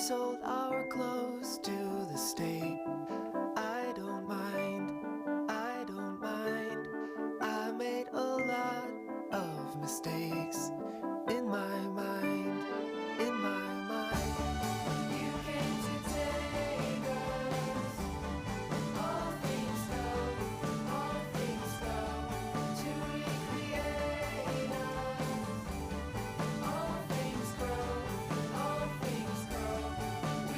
sold our clothes to the state. I don't mind, I don't mind. I made a lot of mistakes in my mind, in my mind. You came to take us. All things go, all things go to recreate us. All things grow, all things grow. We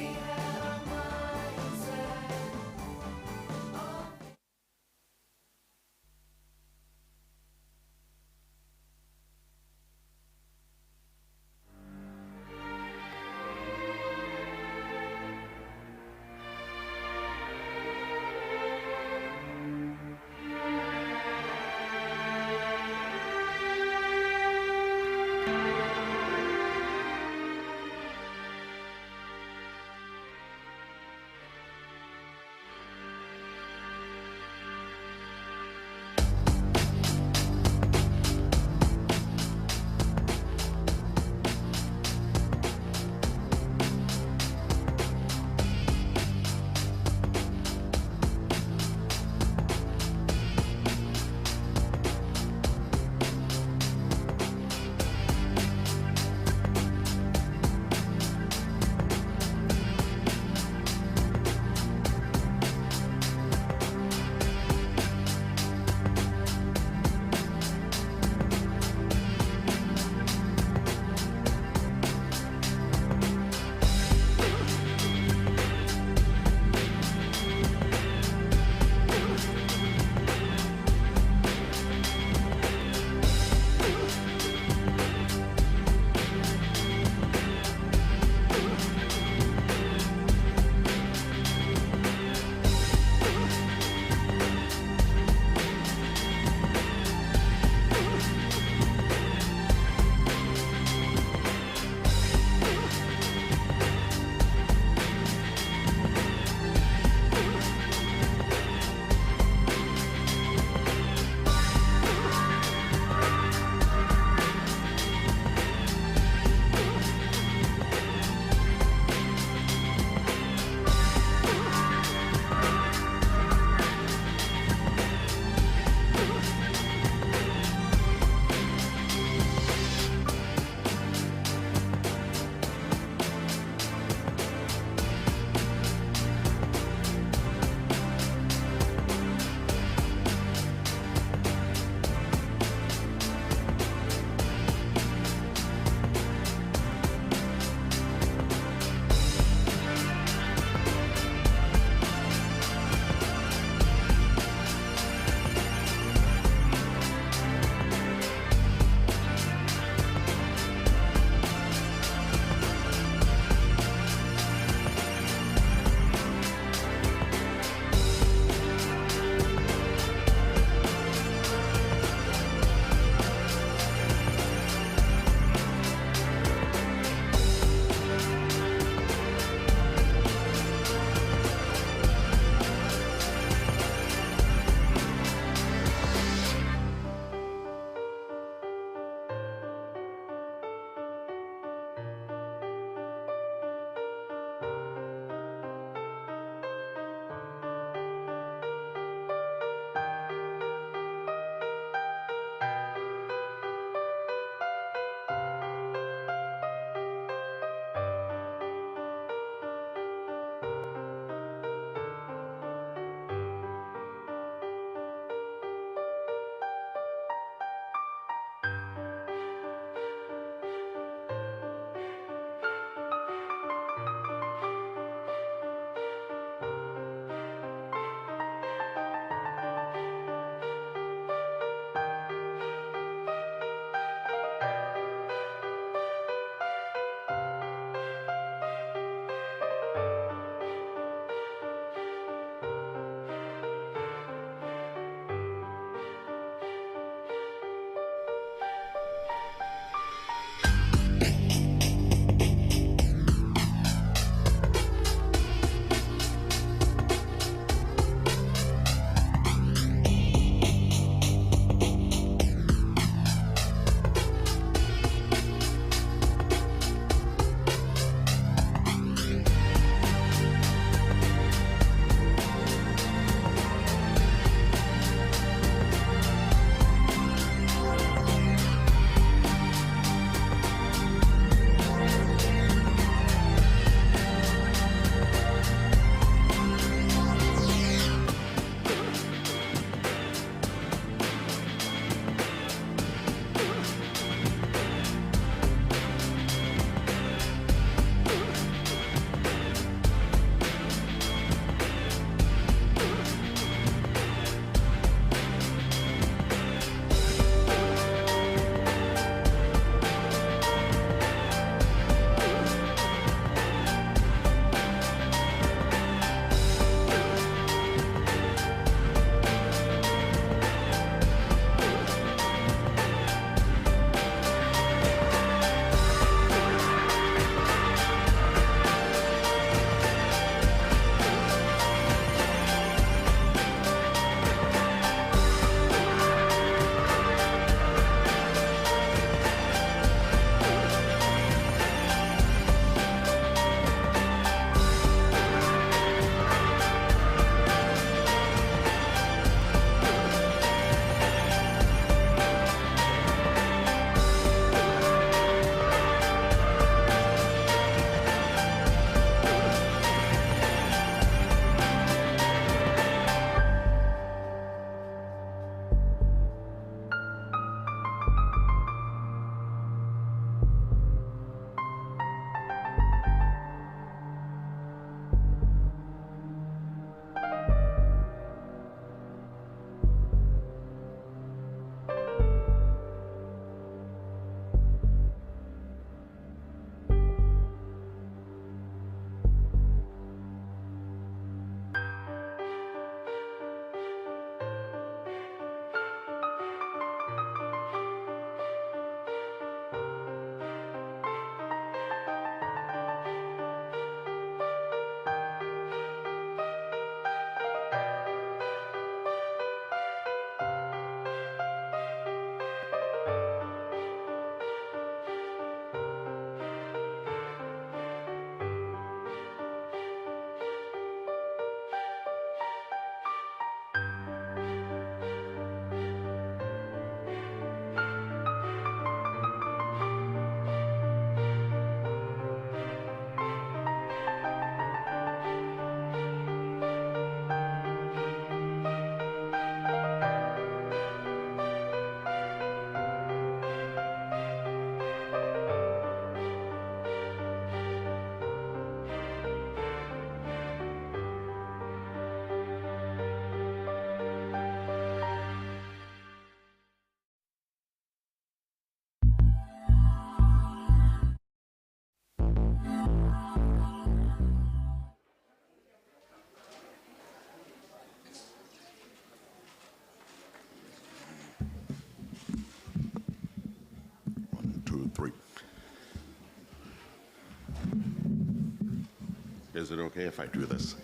Is it okay if I do this?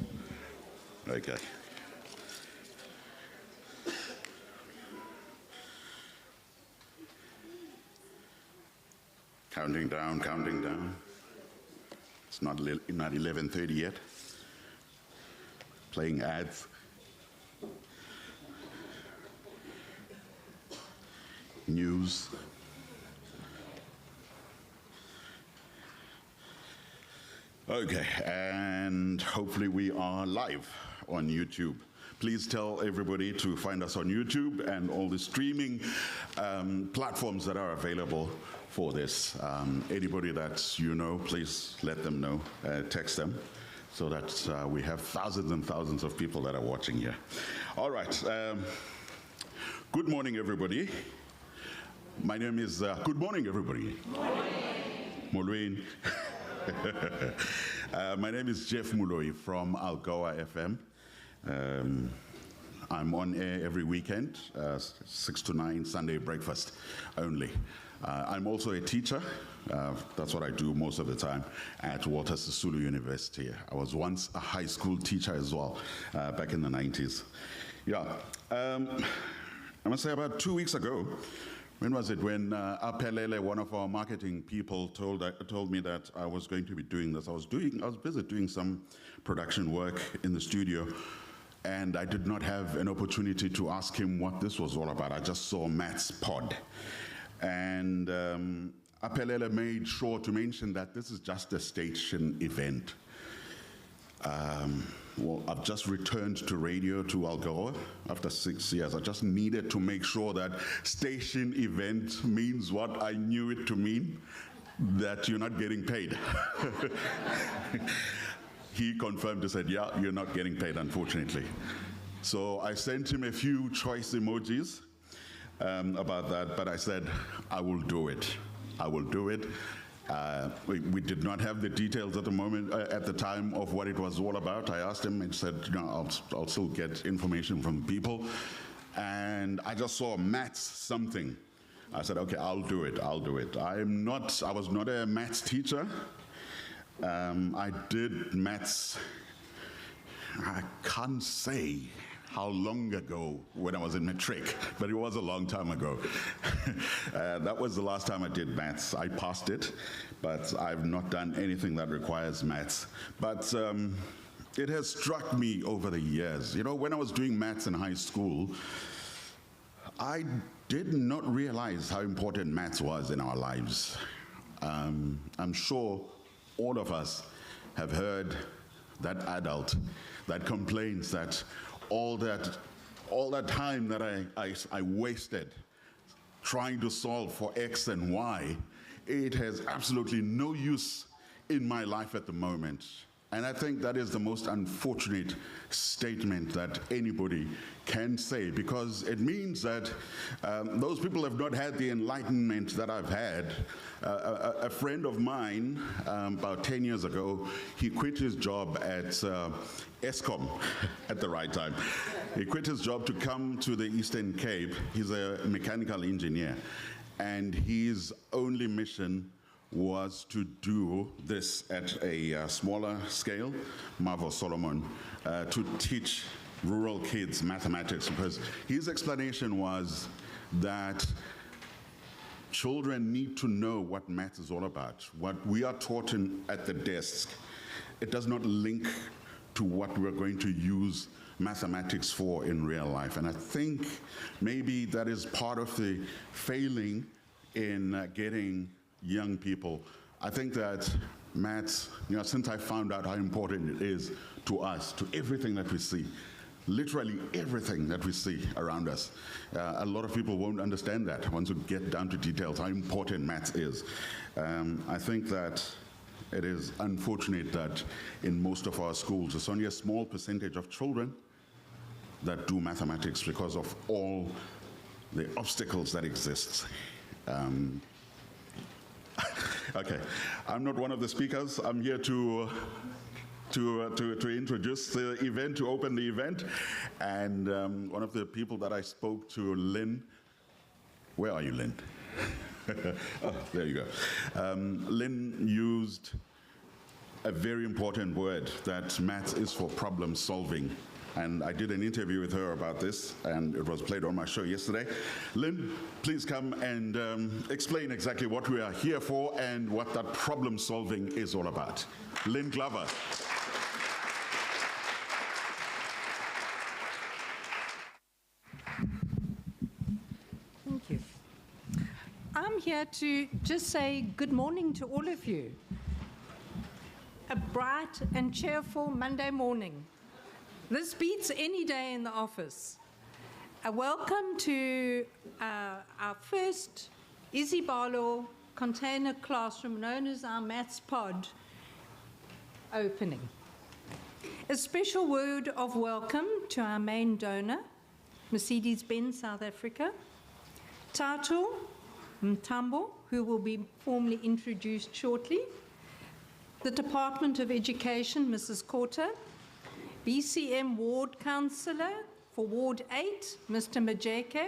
Okay. Counting down, counting down. It's not 11:30 yet. Playing ads. News. Okay, and hopefully we are live on YouTube. Please tell everybody to find us on YouTube and all the streaming platforms that are available for this. Anybody that you know, please let them know, text them, so that we have thousands and thousands of people that are watching here. All right, good morning, everybody. My name is, good morning, everybody. Molweni. My name is Jeff Muloi from Algoa FM. I'm on air every weekend, 6 to 9, Sunday breakfast only. I'm also a teacher. That's what I do most of the time at Walter Sisulu University. I was once a high school teacher as well, back in the 90s. Yeah, I must say about 2 weeks ago, when was it? When Apelele, one of our marketing people, told me that I was going to be doing this. I was busy doing some production work in the studio, and I did not have an opportunity to ask him what this was all about. I just saw Matt's pod. And Apelele made sure to mention that this is just a station event. Well, I've just returned to radio, to Algoa, after 6 years. I just needed to make sure that station event means what I knew it to mean, that you're not getting paid. He confirmed, he said, yeah, you're not getting paid, unfortunately. So I sent him a few choice emojis about that, but I said, I will do it. I will do it. We did not have the details at the moment, at the time, of what it was all about. I asked him and said, I'll still get information from people. And I just saw maths something. I said, okay, I'll do it. I was not a maths teacher. I did maths, I can't say how long ago when I was in matric, but it was a long time ago. That was the last time I did maths. I passed it, but I've not done anything that requires maths. But it has struck me over the years. You know, when I was doing maths in high school, I did not realize how important maths was in our lives. I'm sure all of us have heard that adult that complains that all that time that I wasted trying to solve for X and Y, it has absolutely no use in my life at the moment. And I think that is the most unfortunate statement that anybody can say, because it means that those people have not had the enlightenment that I've had. A friend of mine, about 10 years ago, he quit his job at ESCOM at the right time. He quit his job to come to the Eastern Cape. He's a mechanical engineer, and his only mission was to do this at a smaller scale, Marvel Solomon, to teach rural kids mathematics, because his explanation was that children need to know what math is all about. What we are taught at the desk, it does not link to what we're going to use mathematics for in real life. And I think maybe that is part of the failing in getting young people. I think that maths, since I found out how important it is to us, to everything that we see, literally everything that we see around us, a lot of people won't understand that once you get down to details, how important maths is. I think that it is unfortunate that in most of our schools, there's only a small percentage of children that do mathematics because of all the obstacles that exist. Okay, I'm not one of the speakers. I'm here to introduce the event, to open the event. And one of the people that I spoke to, Lynn, where are you, Lynn? Oh, there you go. Lynn used a very important word, that maths is for problem solving. And I did an interview with her about this, and it was played on my show yesterday. Lynn, please come and explain exactly what we are here for and what that problem solving is all about. Lynn Glover. Thank you. I'm here to just say good morning to all of you. A bright and cheerful Monday morning. This beats any day in the office. A welcome to our first Izibalo container classroom, known as our Maths Pod, opening. A special word of welcome to our main donor, Mercedes-Benz South Africa, Tato Mtambo, who will be formally introduced shortly, the Department of Education, Mrs. Korter, BCM Ward Councillor for Ward 8, Mr. Majeke,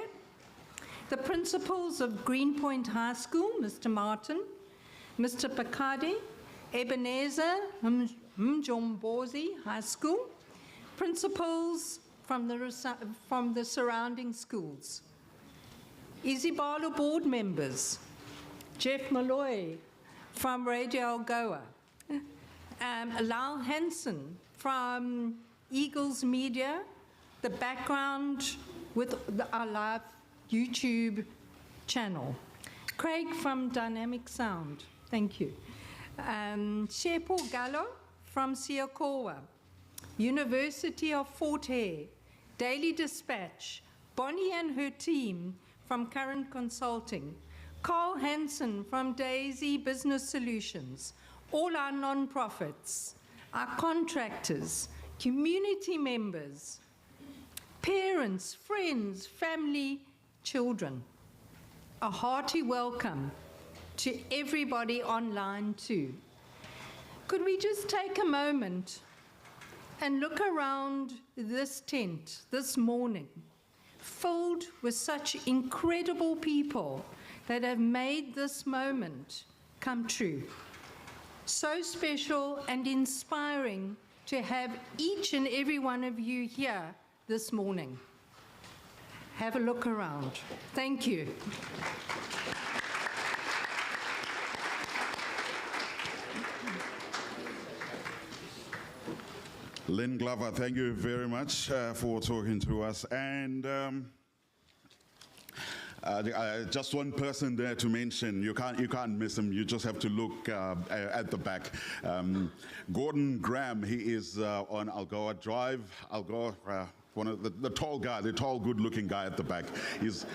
the principals of Greenpoint High School, Mr. Martin, Mr. Pakade, Ebenezer Mjombozi High School, principals from the surrounding schools, Izibalo board members, Jeff Malloy from Radio Algoa, Lyle Hansen from Eagles Media, the background with our live YouTube channel, Craig from Dynamic Sound, thank you, Shepo Gallo from Siakowa, University of Fort Hare, Daily Dispatch, Bonnie and her team from Current Consulting, Carl Hansen from Daisy Business Solutions, all our non-profits, our contractors, community members, parents, friends, family, children. A hearty welcome to everybody online too. Could we just take a moment and look around this tent this morning, filled with such incredible people that have made this moment come true. So special and inspiring to have each and every one of you here this morning. Have a look around. Thank you. Lynn Glover, thank you very much for talking to us. And just one person there to mention. You can't miss him. You just have to look at the back. Gordon Graham. He is on Algoa Drive. Algoa. One of the tall guy, the tall, good-looking guy at the back, is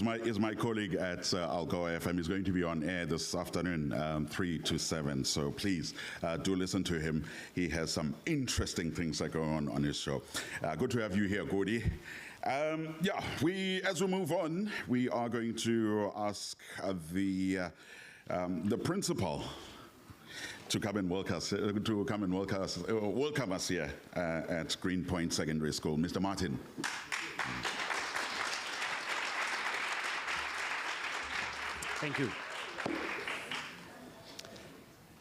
my colleague at Algoa FM. He's going to be on air this afternoon, 3 to 7. So please do listen to him. He has some interesting things that go on his show. Good to have you here, Gordy. As we move on, we are going to ask the principal to come and welcome us here at Greenpoint Secondary School, Mr. Martin. Thank you.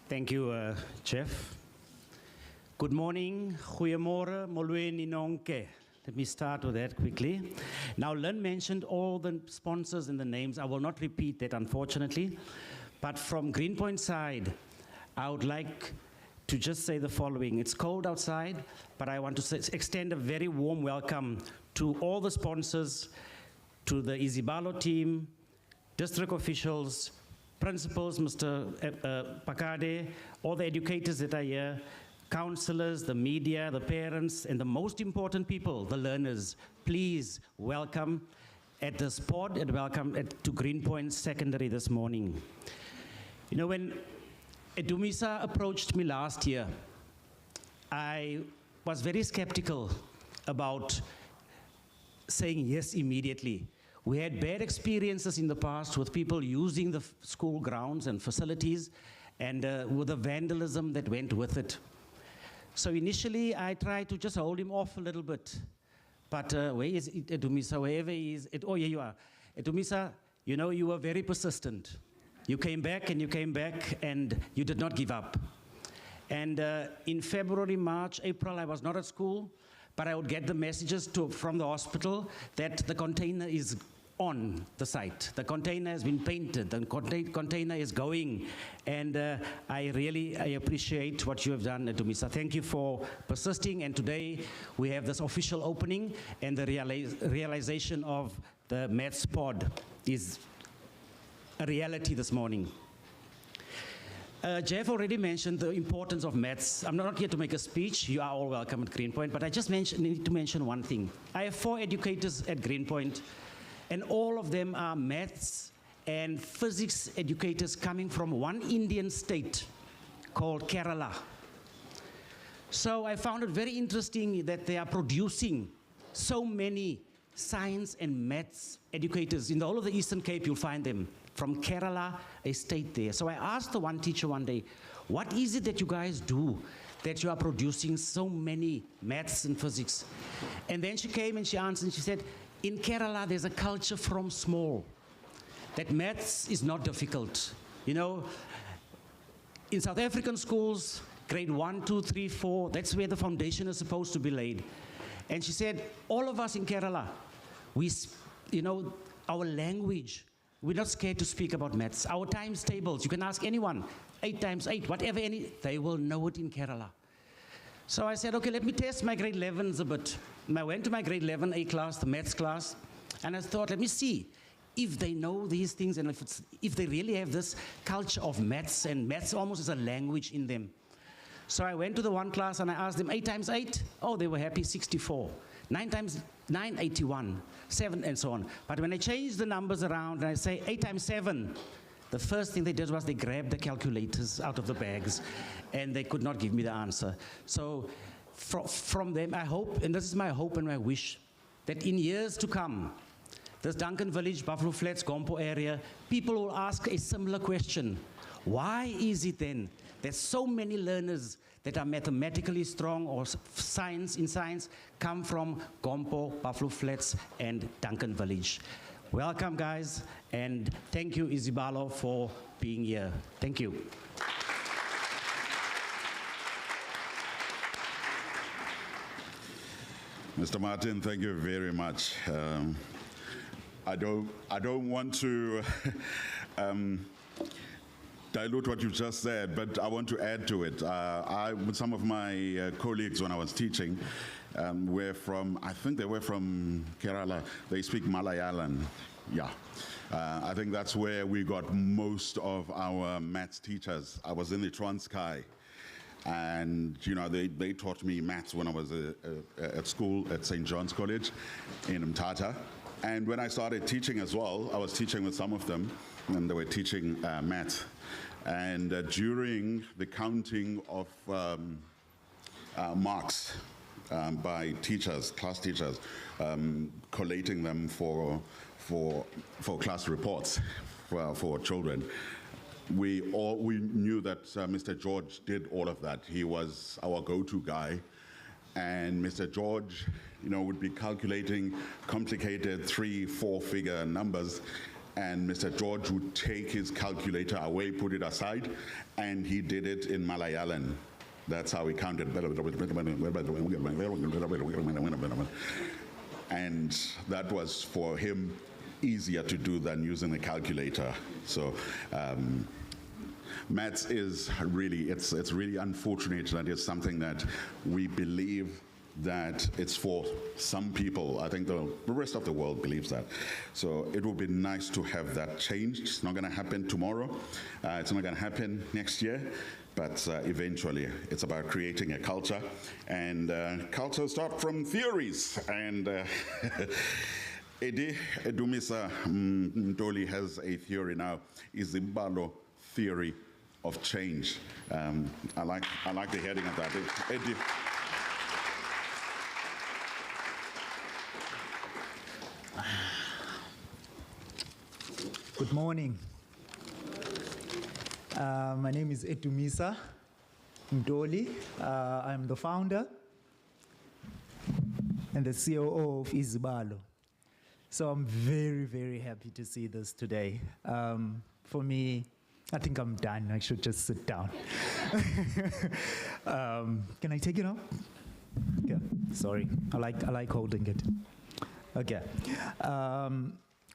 Thank you, Jeff. Good morning, goeiemorgen, molweni nonke. Let me start with that quickly. Now, Lynn mentioned all the sponsors and the names. I will not repeat that, unfortunately. But from Greenpoint side, I would like to just say the following. It's cold outside, but I want to extend a very warm welcome to all the sponsors, to the Izibalo team, district officials, principals, Mr. Pakade, all the educators that are here, counselors, the media, the parents, and the most important people, the learners. Please welcome at the spot and welcome to Greenpoint Secondary this morning. You know, when Edumisa approached me last year, I was very skeptical about saying yes immediately. We had bad experiences in the past with people using the school grounds and facilities and with the vandalism that went with it. So initially, I tried to just hold him off a little bit. But where is Edumisa? Wherever he is, oh, here you are. Edumisa, you know, you were very persistent. You came back and you came back and you did not give up. And in February, March, April, I was not at school, but I would get the messages from the hospital that the container is on the site. The container has been painted, the container is going, and I appreciate what you have done, Dumisa. Thank you for persisting, and today we have this official opening, and the realization of the Maths Pod is a reality this morning. Jeff already mentioned the importance of maths. I'm not here to make a speech. You are all welcome at Greenpoint, but I just need to mention one thing. I have 4 educators at Greenpoint, and all of them are maths and physics educators coming from one Indian state called Kerala. So I found it very interesting that they are producing so many science and maths educators. In the whole of the Eastern Cape, you'll find them. From Kerala, a state there. So I asked the one teacher one day, what is it that you guys do that you are producing so many maths and physics? And then she came and she answered and she said, in Kerala, there's a culture from small that maths is not difficult. You know, in South African schools, grade 1, 2, 3, 4, that's where the foundation is supposed to be laid. And she said, all of us in Kerala, our language, we're not scared to speak about maths. Our times tables, you can ask anyone, 8 times 8, whatever, they will know it in Kerala. So I said, okay, let me test my grade 11s a bit. And I went to my grade 11A class, the maths class, and I thought, let me see if they know these things and if they really have this culture of maths, and maths almost is a language in them. So I went to the one class and I asked them, 8 times 8? Oh, they were happy, 64. 9 times 9, 81. 7, and so on. But when I changed the numbers around and I say 8 times 7, the first thing they did was they grabbed the calculators out of the bags and they could not give me the answer. So from them, I hope, and this is my hope and my wish, that in years to come, this Duncan Village, Buffalo Flats, Gompo area, people will ask a similar question. Why is it then that so many learners that are mathematically strong or in science come from Gompo, Buffalo Flats, and Duncan Village? Welcome, guys, and thank you, Izibalo, for being here. Thank you. Mr. Martin, thank you very much. I don't want to dilute what you just said, but I want to add to it. With some of my colleagues when I was teaching, were from, I think they were from Kerala. They speak Malayalam. Yeah. I think that's where we got most of our maths teachers. I was in the Transkei, and they taught me maths when I was at school at St. John's College in Mthatha. And when I started teaching as well, I was teaching with some of them, and they were teaching maths. And during the counting of marks by teachers, class teachers, collating them for class reports for children, we knew that Mr. George did all of that. He was our go-to guy. And Mr. George, would be calculating complicated 3-4 figure numbers, and Mr. George would take his calculator away, put it aside, and he did it in Malayalam. That's how he counted. And that was for him easier to do than using a calculator. So maths is really, it's really unfortunate that it's something that we believe that it's for some people. I think the rest of the world believes that. So it would be nice to have that changed. It's not going to happen tomorrow. It's not going to happen next year. But eventually, it's about creating a culture. And culture starts from theories. And Dumisa Ndoli has a theory now, Izibalo theory of change. I like the heading of that. Good morning. My name is Dumisa Ndoli. I'm the founder and the COO of Izibalo. So I'm very, very happy to see this today. For me, I think I'm done. I should just sit down. Can I take it out? Yeah, sorry. I like holding it. Okay.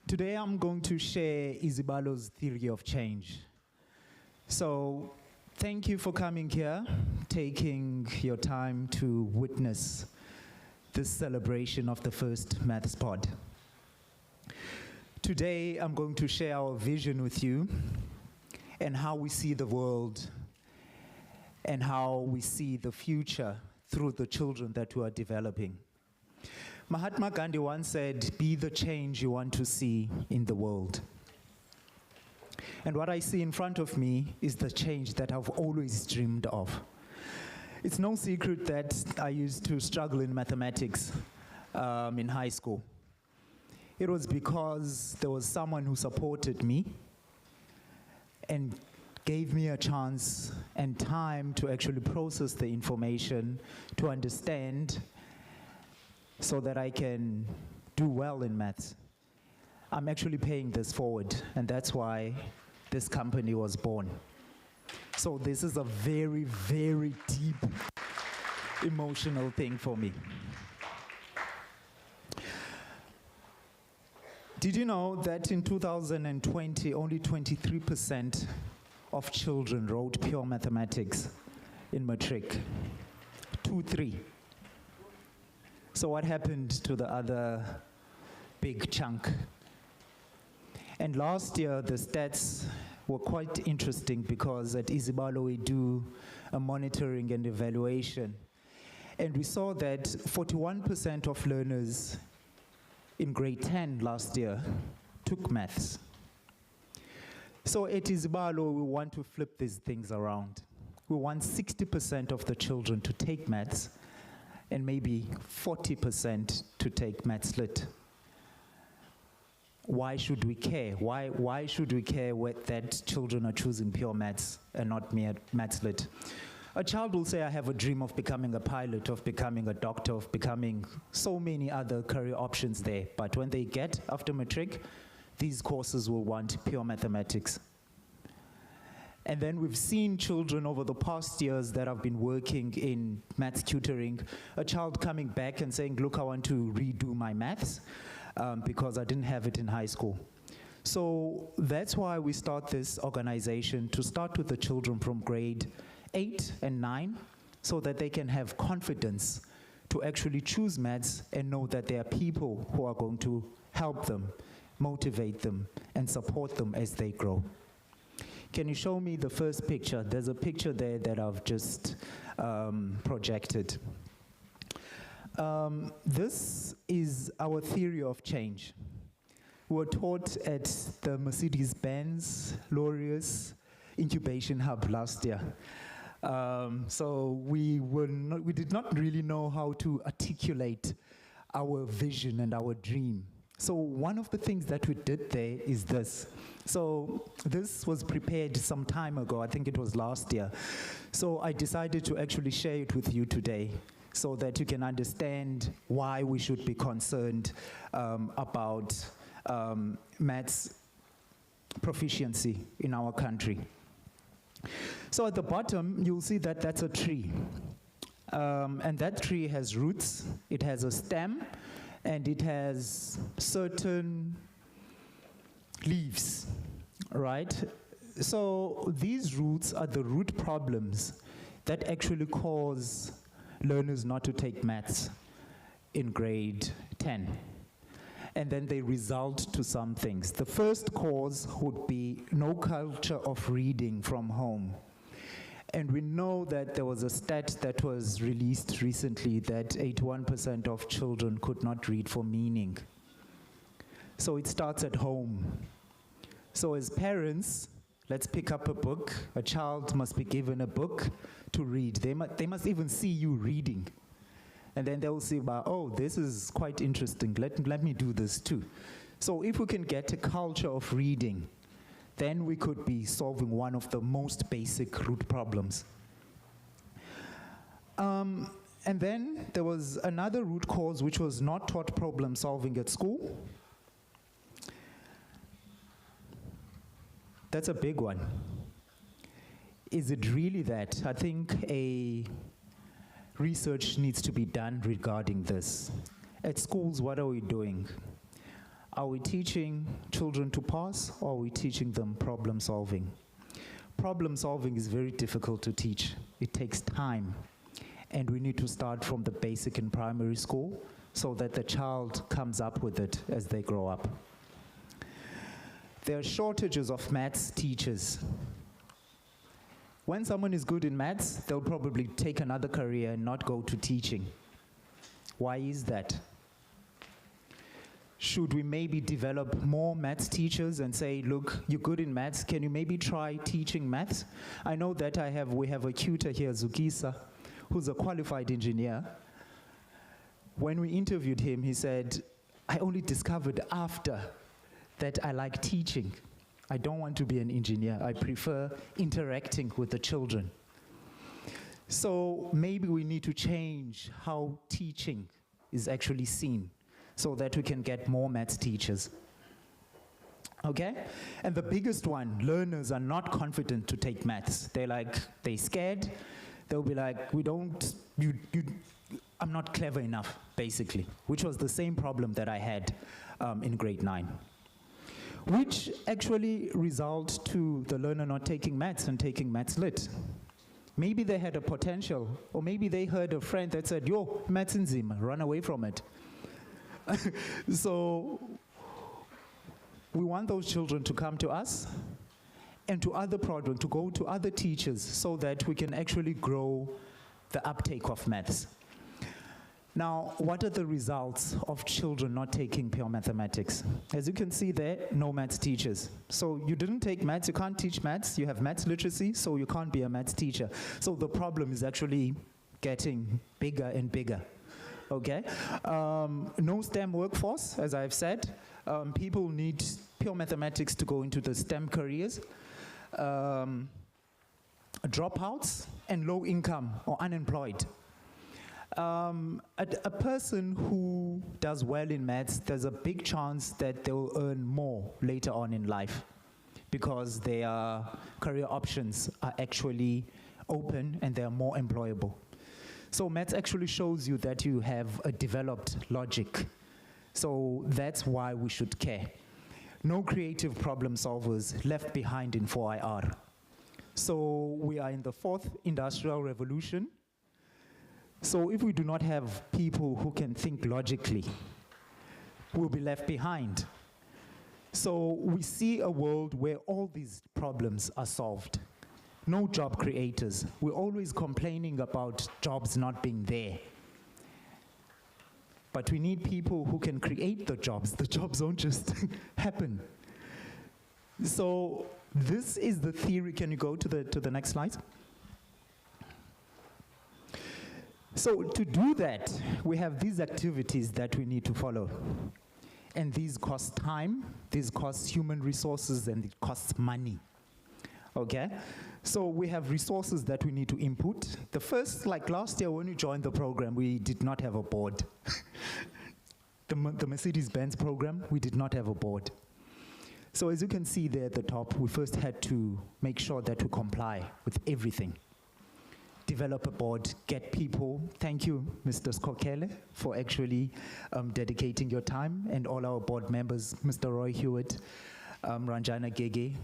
Today I'm going to share Izibalo's theory of change. So thank you for coming here, taking your time to witness this celebration of the first Maths Pod. Today I'm going to share our vision with you and how we see the world and how we see the future through the children that we are developing. Mahatma Gandhi once said, "Be the change you want to see in the world." And what I see in front of me is the change that I've always dreamed of. It's no secret that I used to struggle in mathematics in high school. It was because there was someone who supported me and gave me a chance and time to actually process the information, to understand, so that I can do well in maths. I'm actually paying this forward, and that's why this company was born. So this is a very, very deep emotional thing for me. Did you know that in 2020, only 23% of children wrote pure mathematics in matric? 2-3. So what happened to the other big chunk? And last year, the stats were quite interesting because at Izibalo we do a monitoring and evaluation. And we saw that 41% of learners in grade 10 last year took maths. So at Izibalo, we want to flip these things around. We want 60% of the children to take maths and maybe 40% to take maths lit. Why should we care? Why should we care that children are choosing pure maths and not maths lit? A child will say, I have a dream of becoming a pilot, of becoming a doctor, of becoming so many other career options there. But when they get after matric, these courses will want pure mathematics. And then we've seen children over the past years that have been working in maths tutoring, a child coming back and saying, look, I want to redo my maths because I didn't have it in high school. So that's why we start this organization, to start with the children from grade 8 and 9, so that they can have confidence to actually choose maths and know that there are people who are going to help them, motivate them, and support them as they grow. Can you show me the first picture? There's a picture there that I've just projected. This is our theory of change. We were taught at the Mercedes-Benz Laureus Incubation Hub last year. So we did not really know how to articulate our vision and our dream. So one of the things that we did there is this. So this was prepared some time ago, I think it was last year. So I decided to actually share it with you today so that you can understand why we should be concerned about maths proficiency in our country. So at the bottom, you'll see that that's a tree. And that tree has roots, it has a stem, and it has certain leaves, right? So these roots are the root problems that actually cause learners not to take maths in grade 10. And then they result to some things. The first cause would be no culture of reading from home. And we know that there was a stat that was released recently that 81% of children could not read for meaning. So it starts at home. So as parents, let's pick up a book. A child must be given a book to read. They must even see you reading. And then they'll see, oh, this is quite interesting. Let me do this too. So if we can get a culture of reading, then we could be solving one of the most basic root problems. And then there was another root cause which was not taught problem solving at school. That's a big one. Is it really that? I think a research needs to be done regarding this. At schools, what are we doing? Are we teaching children to pass, or are we teaching them problem solving? Problem solving is very difficult to teach. It takes time. And we need to start from the basic in primary school so that the child comes up with it as they grow up. There are shortages of maths teachers. When someone is good in maths, they'll probably take another career and not go to teaching. Why is that? Should we maybe develop more maths teachers and say, look, you're good in maths, can you maybe try teaching maths? I know that we have a tutor here, Zukisa, who's a qualified engineer. When we interviewed him, he said, I only discovered after that I like teaching. I don't want to be an engineer. I prefer interacting with the children. So maybe we need to change how teaching is actually seen so that we can get more maths teachers. Okay? And the biggest one, learners are not confident to take maths. They're scared. They'll be like, I'm not clever enough, basically, which was the same problem that I had in grade 9. Which actually results to the learner not taking maths and taking maths lit. Maybe they had a potential, or maybe they heard a friend that said, yo, maths nzima, run away from it. So we want those children to come to us and to other programs, to go to other teachers so that we can actually grow the uptake of maths. Now, what are the results of children not taking pure mathematics? As you can see there, no maths teachers. So you didn't take maths, you can't teach maths, you have maths literacy, so you can't be a maths teacher. So the problem is actually getting bigger and bigger. Okay? No STEM workforce, as I've said. People need pure mathematics to go into the STEM careers. Dropouts and low income or unemployed. A person who does well in maths, there's a big chance that they'll earn more later on in life because their career options are actually open and they're more employable. So maths actually shows you that you have a developed logic. So that's why we should care. No creative problem solvers left behind in 4IR. So we are in the 4th industrial revolution. So if we do not have people who can think logically, we'll be left behind. So we see a world where all these problems are solved. No job creators. We're always complaining about jobs not being there. But we need people who can create the jobs. The jobs don't just happen. So this is the theory. Can you go to the next slide? So to do that, we have these activities that we need to follow. And these cost time, these cost human resources, and it costs money. Okay? So we have resources that we need to input. The first, like last year when we joined the program, we did not have a board. The Mercedes-Benz program, we did not have a board. So as you can see there at the top, we first had to make sure that we comply with everything. Develop a board, get people. Thank you, Mr. Skokele, for actually dedicating your time, and all our board members, Mr. Roy Hewitt, Ranjana Gege,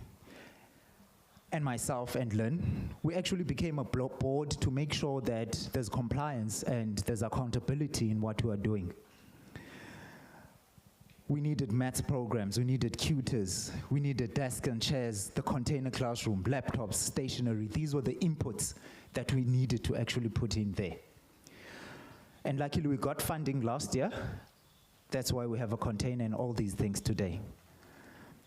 and myself and Lynn. We actually became a board to make sure that there's compliance and there's accountability in what we are doing. We needed maths programs, we needed tutors, we needed desks and chairs, the container classroom, laptops, stationery. These were the inputs that we needed to actually put in there. And luckily we got funding last year. That's why we have a container and all these things today.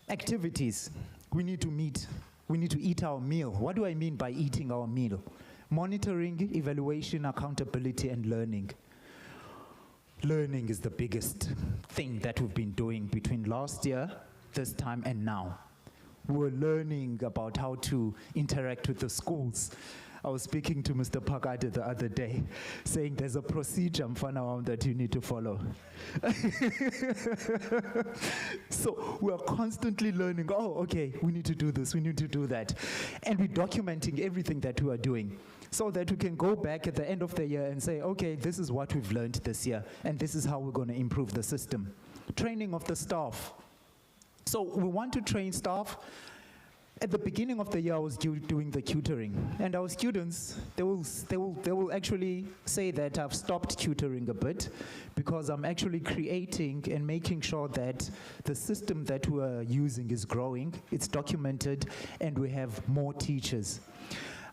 Activities, we need to meet. We need to eat our meal. What do I mean by eating our meal? Monitoring, evaluation, accountability, and learning. Learning is the biggest thing that we've been doing between last year, this time, and now. We're learning about how to interact with the schools, I was speaking to Mr. Pakade the other day, saying there's a procedure mfana, that you need to follow. So we're constantly learning, oh, okay, we need to do this, we need to do that. And we're documenting everything that we are doing so that we can go back at the end of the year and say, okay, this is what we've learned this year, and this is how we're going to improve the system. Training of the staff. So we want to train staff. At the beginning of the year, I was doing the tutoring, and our students, they will actually say that I've stopped tutoring a bit because I'm actually creating and making sure that the system that we're using is growing, it's documented, and we have more teachers.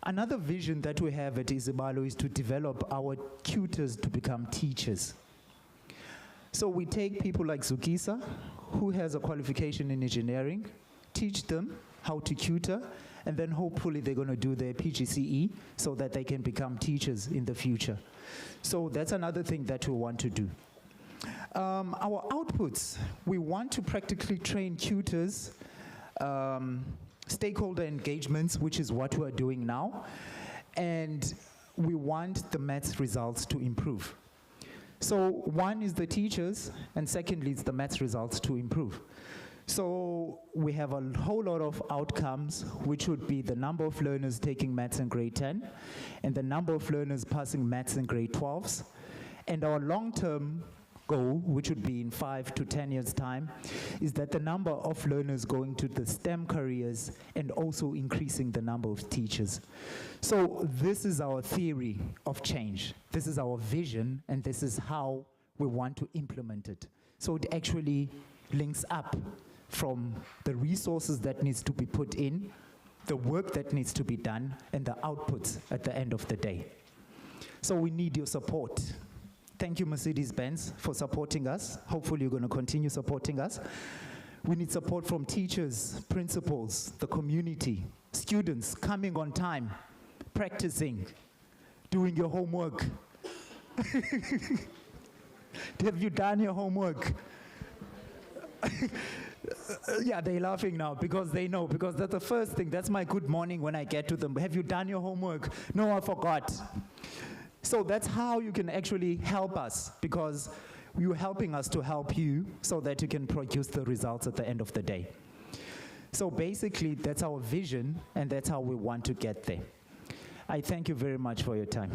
Another vision that we have at Izibalo is to develop our tutors to become teachers. So we take people like Zukisa, who has a qualification in engineering, teach them how to tutor, and then hopefully they're going to do their PGCE so that they can become teachers in the future. So that's another thing that we want to do. Our outputs, we want to practically train tutors, stakeholder engagements, which is what we're doing now, and we want the maths results to improve. So one is the teachers, and secondly, it's the maths results to improve. So we have a whole lot of outcomes, which would be the number of learners taking maths in grade 10, and the number of learners passing maths in grade 12s. And our long-term goal, which would be in 5 to 10 years' time, is that the number of learners going to the STEM careers and also increasing the number of teachers. So this is our theory of change. This is our vision, and this is how we want to implement it. So it actually links up from the resources that needs to be put in, the work that needs to be done, and the outputs at the end of the day. So we need your support. Thank you, Mercedes-Benz, for supporting us. Hopefully you're going to continue supporting us. We need support from teachers, principals, the community, students coming on time, practicing, doing your homework. Have you done your homework? Yeah, they're laughing now because they know, because that's the first thing. That's my good morning when I get to them. Have you done your homework? No, I forgot. So that's how you can actually help us, because you're helping us to help you so that you can produce the results at the end of the day. So basically, that's our vision, and that's how we want to get there. I thank you very much for your time.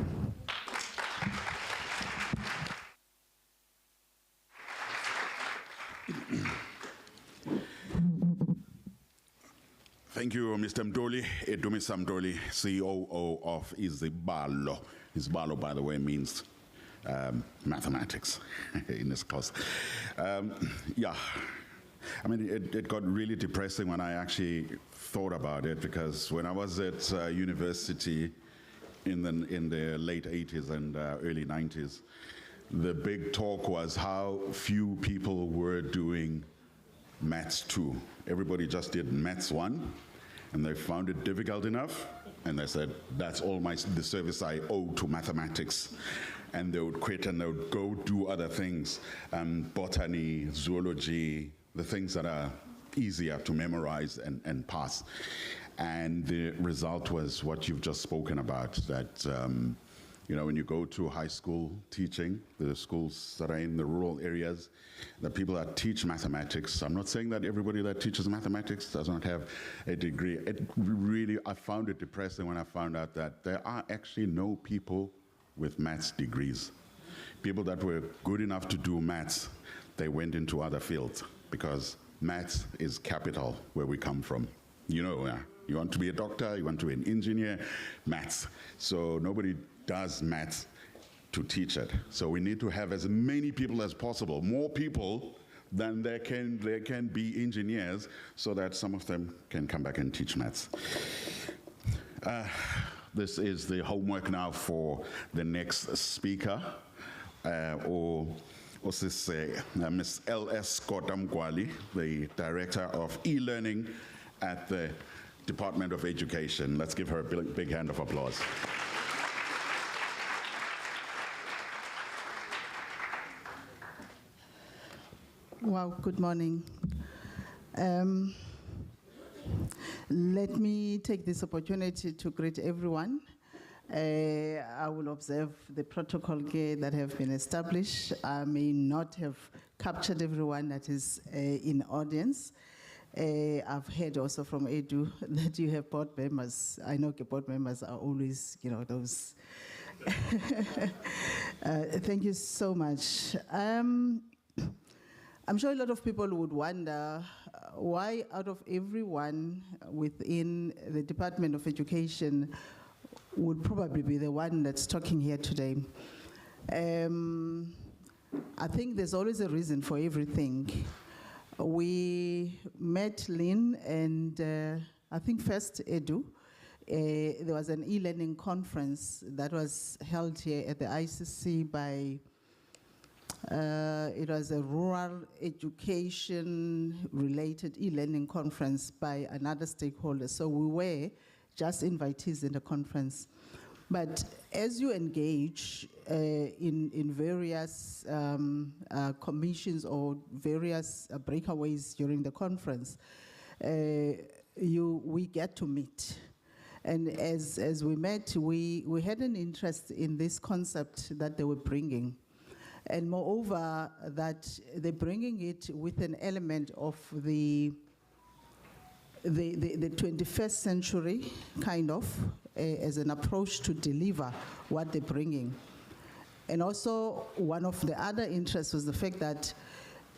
Thank you, Mr. Mdoli, Edumisa Mdoli, COO of Izibalo. Izibalo, by the way, means mathematics in this class. Yeah, I mean, it got really depressing when I actually thought about it, because when I was at university in the late 80s and early 90s, the big talk was how few people were doing Maths 2. Everybody just did Maths 1, and they found it difficult enough, and they said, that's all the service I owe to mathematics. And they would quit and they would go do other things, botany, zoology, the things that are easier to memorize and pass. And the result was what you've just spoken about, that you know, when you go to high school teaching, the schools that are in the rural areas, the people that teach mathematics, I'm not saying that everybody that teaches mathematics does not have a degree. It really, I found it depressing when I found out that there are actually no people with maths degrees. People that were good enough to do maths, they went into other fields, because maths is capital where we come from. You know, you want to be a doctor, you want to be an engineer, maths. So nobody does maths to teach it. So we need to have as many people as possible, more people than there can be engineers, so that some of them can come back and teach maths. This is the homework now for the next speaker, or Ms. L.S. Kotamkwali, the Director of E-Learning at the Department of Education. Let's give her a big hand of applause. Wow, good morning. Let me take this opportunity to greet everyone. I will observe the protocol that have been established. I may not have captured everyone that is in audience. I've heard also from Edu that you have board members. I know board members are always, those. Thank you so much. I'm sure a lot of people would wonder why out of everyone within the Department of Education would probably be the one that's talking here today. I think there's always a reason for everything. We met Lynn and I think first Edu. There was an e-learning conference that was held here at the ICC by, it was a rural education related e-learning conference by another stakeholder. So we were just invitees in the conference. But as you engage in various commissions or various breakaways during the conference, we get to meet. And as we met, we had an interest in this concept that they were bringing. And moreover, that they're bringing it with an element of the 21st century, kind of, as an approach to deliver what they're bringing. And also, one of the other interests was the fact that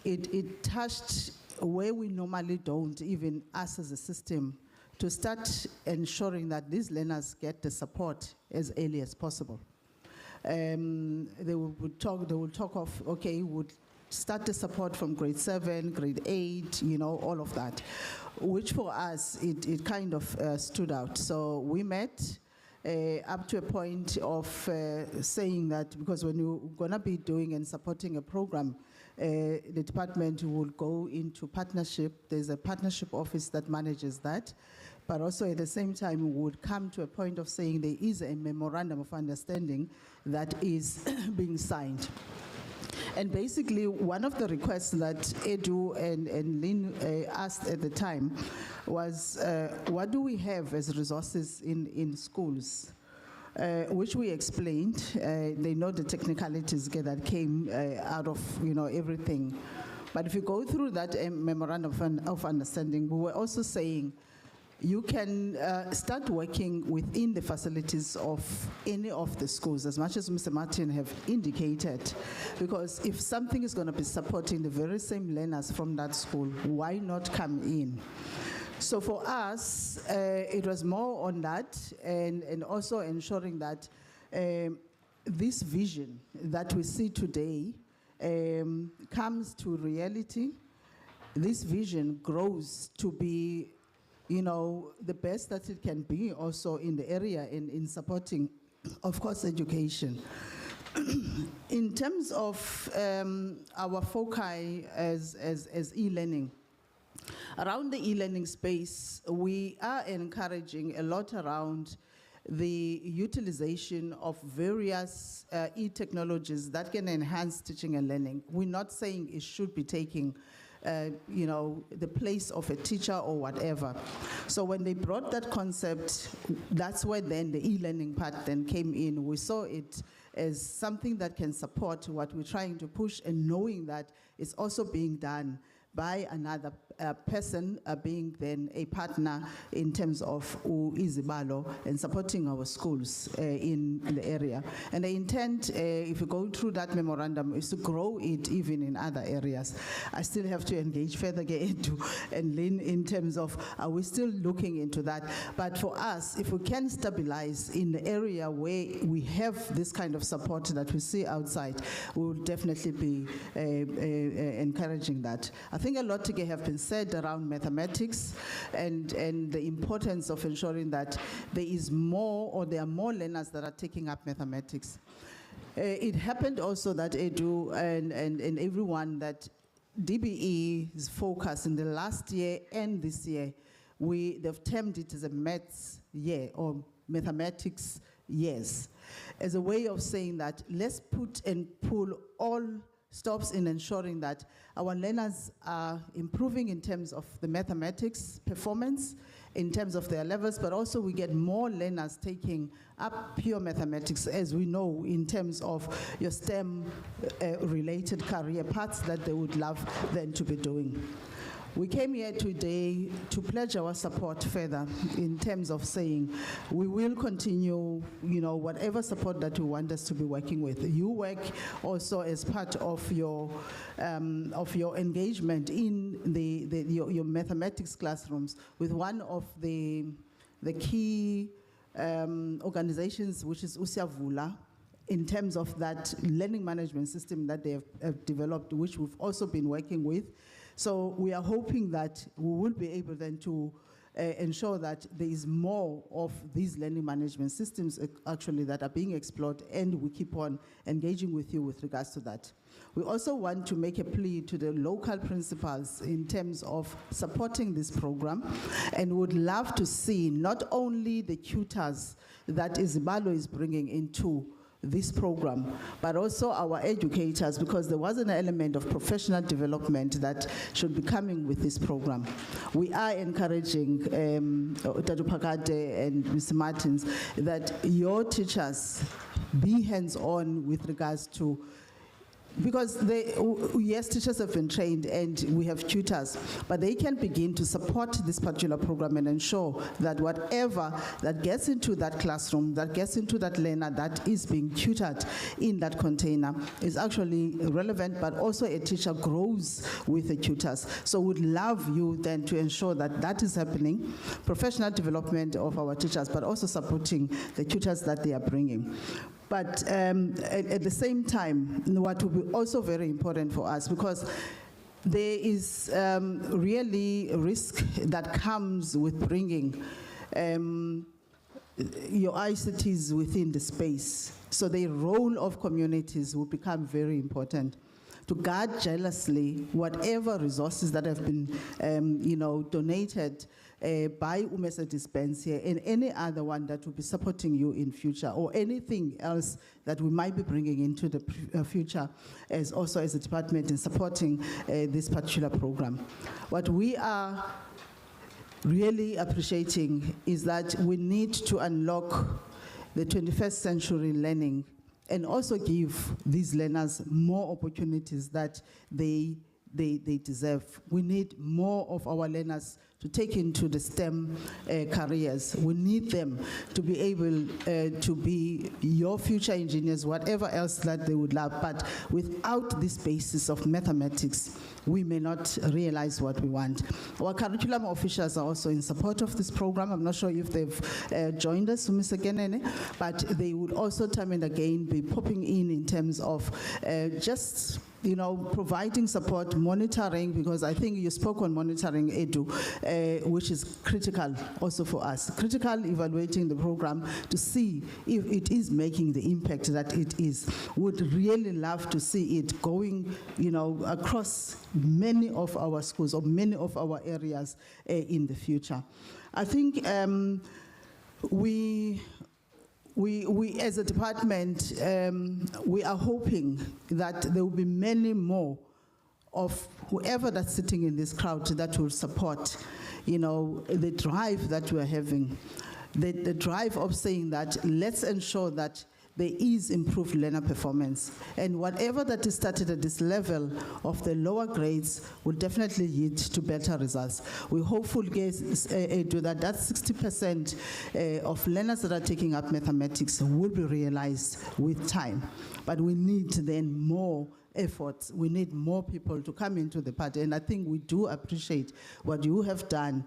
it touched where we normally don't, even us as a system, to start ensuring that these learners get the support as early as possible. They will talk of, okay, would start the support from grade 7, grade 8, all of that, which for us, it kind of stood out. So we met up to a point of saying that, because when you're gonna be doing and supporting a program, the department will go into partnership. There's a partnership office that manages that. But also at the same time, we would come to a point of saying there is a memorandum of understanding that is being signed. And basically, one of the requests that Edu and Lynn asked at the time was, what do we have as resources in schools? Which we explained. They know the technicalities that came out of everything. But if you go through that memorandum of understanding, we were also saying, you can start working within the facilities of any of the schools, as much as Mr. Martin have indicated, because if something is going to be supporting the very same learners from that school, why not come in? So for us, it was more on that, and also ensuring that this vision that we see today comes to reality. This vision grows to be the best that it can be also in the area in supporting, of course, education. In terms of our foci as e-learning, around the e-learning space, we are encouraging a lot around the utilization of various e-technologies that can enhance teaching and learning. We're not saying it should be taking the place of a teacher or whatever. So when they brought that concept, that's where then the e-learning part then came in. We saw it as something that can support what we're trying to push, and knowing that it's also being done by another person being then a partner in terms of Izibalo and supporting our schools in the area. And the intent, if you go through that memorandum, is to grow it even in other areas. I still have to engage further and Lynn in terms of, are we still looking into that? But for us, if we can stabilize in the area where we have this kind of support that we see outside, we will definitely be encouraging that. I think a lot have been said around mathematics and the importance of ensuring that there is more, or there are more learners that are taking up mathematics. It happened also that Edu and everyone, that DBE's focus in the last year and this year, they've termed it as a maths year or mathematics years, as a way of saying that let's put and pull all stops in ensuring that our learners are improving in terms of the mathematics performance, in terms of their levels, but also we get more learners taking up pure mathematics, as we know, in terms of your STEM related career paths that they would love then to be doing. We came here today to pledge our support further in terms of saying we will continue, whatever support that you want us to be working with. You work also as part of your engagement in your mathematics classrooms with one of the key organizations, which is Usiavula, in terms of that learning management system that they have developed, which we've also been working with. So we are hoping that we will be able then to ensure that there is more of these learning management systems actually that are being explored, and we keep on engaging with you with regards to that. We also want to make a plea to the local principals in terms of supporting this program, and would love to see not only the tutors that Izibalo is bringing into this program, but also our educators, because there was an element of professional development that should be coming with this program. We are encouraging Tadu Pakate and Mr. Martins that your teachers be hands-on with regards to, because yes, teachers have been trained and we have tutors, but they can begin to support this particular program and ensure that whatever that gets into that classroom, that gets into that learner that is being tutored in that container is actually relevant, but also a teacher grows with the tutors. So we'd love you then to ensure that that is happening, professional development of our teachers, but also supporting the tutors that they are bringing. But at the same time, what will be also very important for us, because there is really risk that comes with bringing your ICTs within the space. So the role of communities will become very important to guard jealously whatever resources that have been donated by UMESA Dispense here, and any other one that will be supporting you in future, or anything else that we might be bringing into the future as also as a department in supporting this particular program. What we are really appreciating is that we need to unlock the 21st century learning and also give these learners more opportunities that they deserve. We need more of our learners to take into the STEM careers. We need them to be able to be your future engineers, whatever else that they would love. But without this basis of mathematics, we may not realize what we want. Our curriculum officials are also in support of this program. I'm not sure if they've joined us, Mr. Genene, but they would also time and again be popping in terms of just providing support, monitoring, because I think you spoke on monitoring, Edu, which is critical also for us. Critical evaluating the program to see if it is making the impact that it is. Would really love to see it going, across many of our schools or many of our areas in the future. I think we as a department, we are hoping that there will be many more of whoever that's sitting in this crowd that will support, the drive that we are having, the drive of saying that let's ensure that there is improved learner performance. And whatever that is started at this level of the lower grades will definitely lead to better results. We hopefully do that 60% of learners that are taking up mathematics will be realized with time. But we need then more efforts. We need more people to come into the party. And I think we do appreciate what you have done,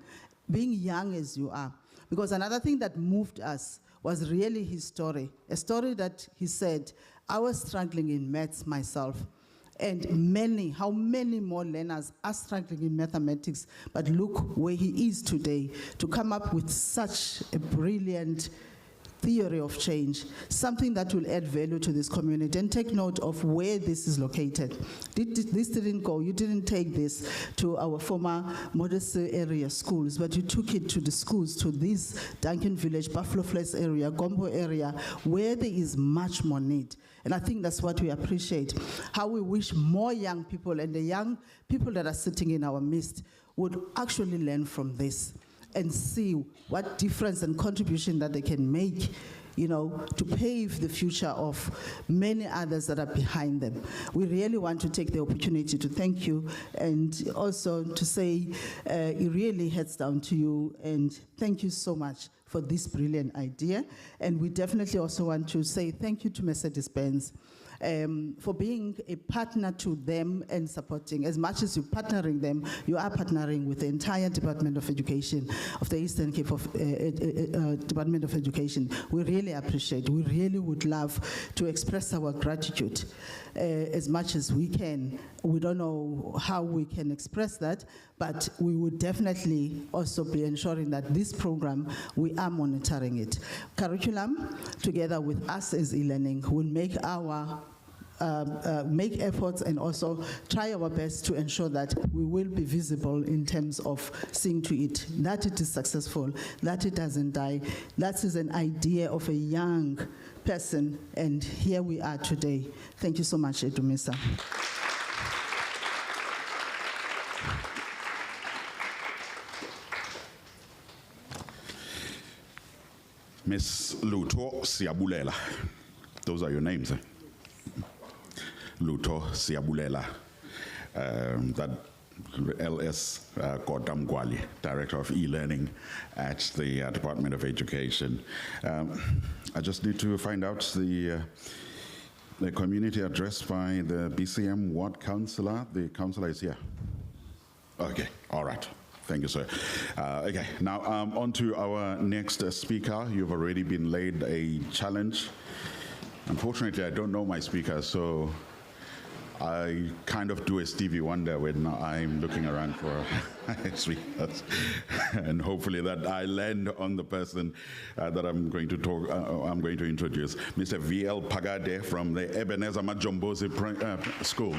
being young as you are. Because another thing that moved us was really his story. A story that he said, I was struggling in maths myself, and how many more learners are struggling in mathematics, but look where he is today, to come up with such a brilliant theory of change, something that will add value to this community. And take note of where this is located. This didn't go, you didn't take this to our former modest area schools, but you took it to the schools, to this Duncan Village, Buffalo Flats area, Gombo area, where there is much more need. And I think that's what we appreciate, how we wish more young people and the young people that are sitting in our midst would actually learn from this and see what difference and contribution that they can make, you know, to pave the future of many others that are behind them. We really want to take the opportunity to thank you and also to say it really heads down to you, and thank you so much for this brilliant idea. And we definitely also want to say thank you to Mercedes-Benz for being a partner to them and supporting. As much as you're partnering them, you are partnering with the entire Department of Education of the Eastern Cape of Department of Education. We really appreciate. We really would love to express our gratitude as much as we can. We don't know how we can express that, but we would definitely also be ensuring that this program, we are monitoring it. Curriculum, together with us as e-learning, will make our make efforts and also try our best to ensure that we will be visible in terms of seeing to it that it is successful, that it doesn't die. That is an idea of a young person, and here we are today. Thank you so much, Edumisa. Miss Luto Siabulela. Those are your names, eh? Luto Siabulela. That LS Kodam Gwali, Director of E-Learning at the Department of Education. I just need to find out the community address by the BCM Ward Councillor. The councillor is here. Okay, all right. Thank you, sir. Okay, now on to our next speaker. You've already been laid a challenge. Unfortunately, I don't know my speaker, so I kind of do a Stevie Wonder when I'm looking around for speakers, and hopefully that I land on the person that I'm going to talk. I'm going to introduce, Mr. V.L. Pagade from the Ebenezer Majombozi School.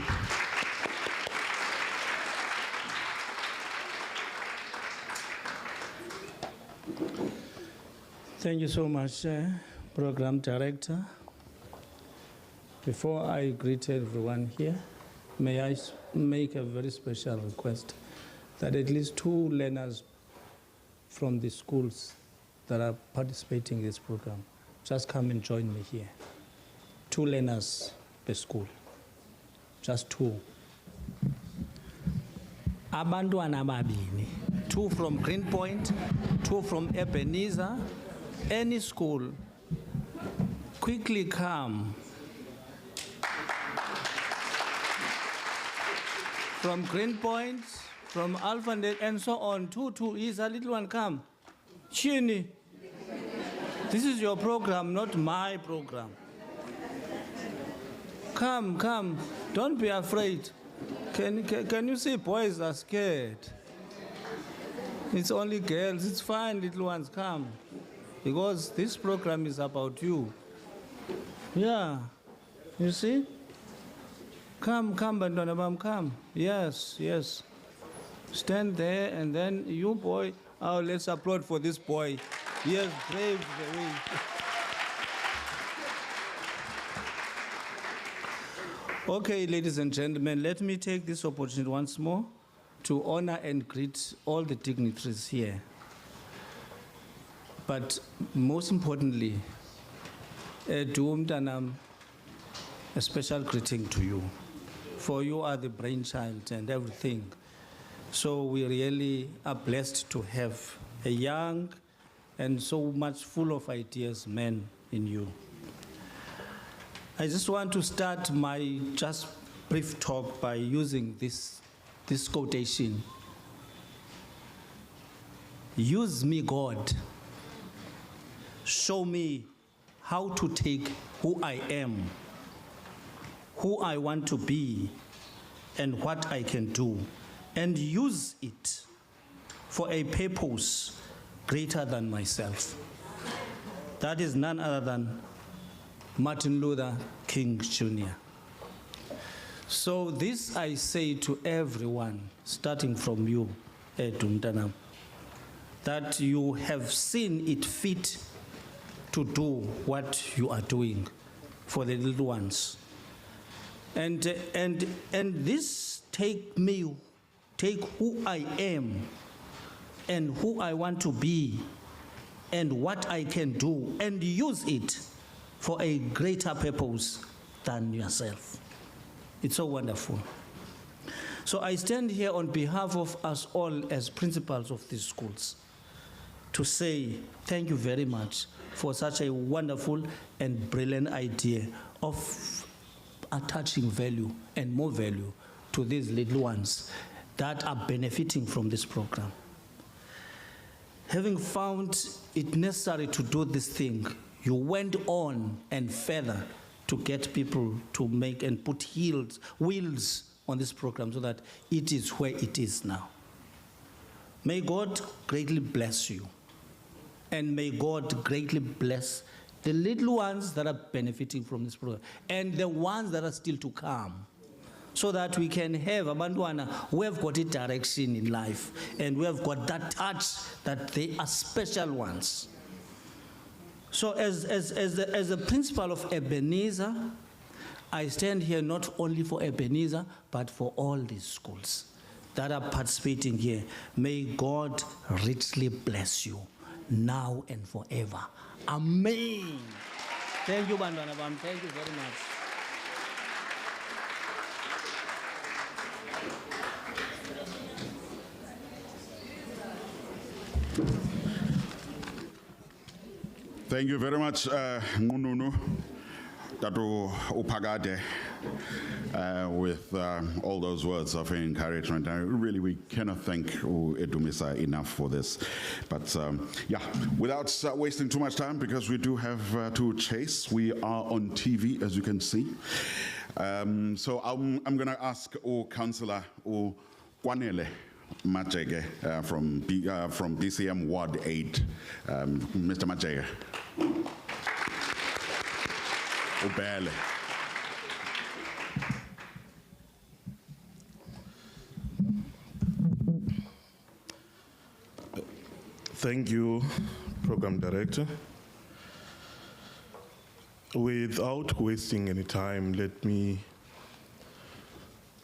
Thank you so much, Program Director. Before I greet everyone here, may I make a very special request that at least 2 learners from the schools that are participating in this program just come and join me here. 2 learners per school, just 2. Abantwana babini, 2 from Greenpoint, 2 from Ebenezer. Any school, quickly come. From Greenpoint, from Alphandale, and so on. 2 is a little one, come. Chini. This is your program, not my program. Come. Don't be afraid. Can you see boys are scared? It's only girls. It's fine, little ones, come. Because this program is about you. Yeah. You see? Come, Bantwana Bam, come. Yes. Stand there, and then you, boy. Oh, let's applaud for this boy. Yes, brave the way. Okay, ladies and gentlemen, let me take this opportunity once more to honor and greet all the dignitaries here. But most importantly, Duumtanam, a special greeting to you, for you are the brainchild and everything. So we really are blessed to have a young and so much full of ideas man in you. I just want to start my just brief talk by using this quotation. Use me, God. Show me how to take who I am, who I want to be, and what I can do, and use it for a purpose greater than myself. That is none other than Martin Luther King Jr. So this I say to everyone, starting from you, Dumtanam, that you have seen it fit to do what you are doing for the little ones. And this take who I am and who I want to be and what I can do, and use it for a greater purpose than yourself. It's so wonderful. So I stand here on behalf of us all as principals of these schools to say thank you very much for such a wonderful and brilliant idea of attaching value and more value to these little ones that are benefiting from this program. Having found it necessary to do this thing, you went on and further to get people to make and put wheels on this program so that it is where it is now. May God greatly bless you. And may God greatly bless the little ones that are benefiting from this program and the ones that are still to come, so that we can have abantwana who have got a direction in life and we have got that touch that they are special ones. So as the principal of Ebenezer, I stand here not only for Ebenezer, but for all these schools that are participating here. May God richly bless you now and forever. Amen. Thank you, Bantwana Bam. Thank you very much. Thank you very much, Ngununu, Tatu Upagade, with all those words of encouragement. Really, we cannot thank Edumisa enough for this. But yeah, without wasting too much time, because we do have to chase, we are on TV, as you can see. So I'm going to ask Councillor Kwanele Machege from DCM Ward 8. Mr. Machege. Ubele. Thank you, Program Director. Without wasting any time, let me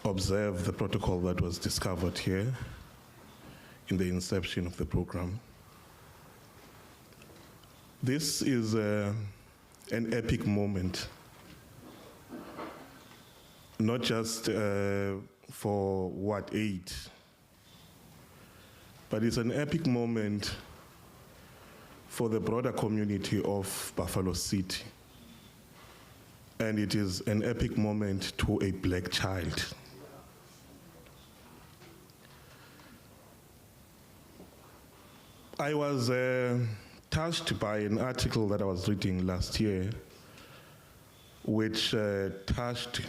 observe the protocol that was discovered here in the inception of the program. This is an epic moment, not just for Ward 8, but it's an epic moment for the broader community of Buffalo City. And it is an epic moment to a black child. I was touched by an article that I was reading last year, which touched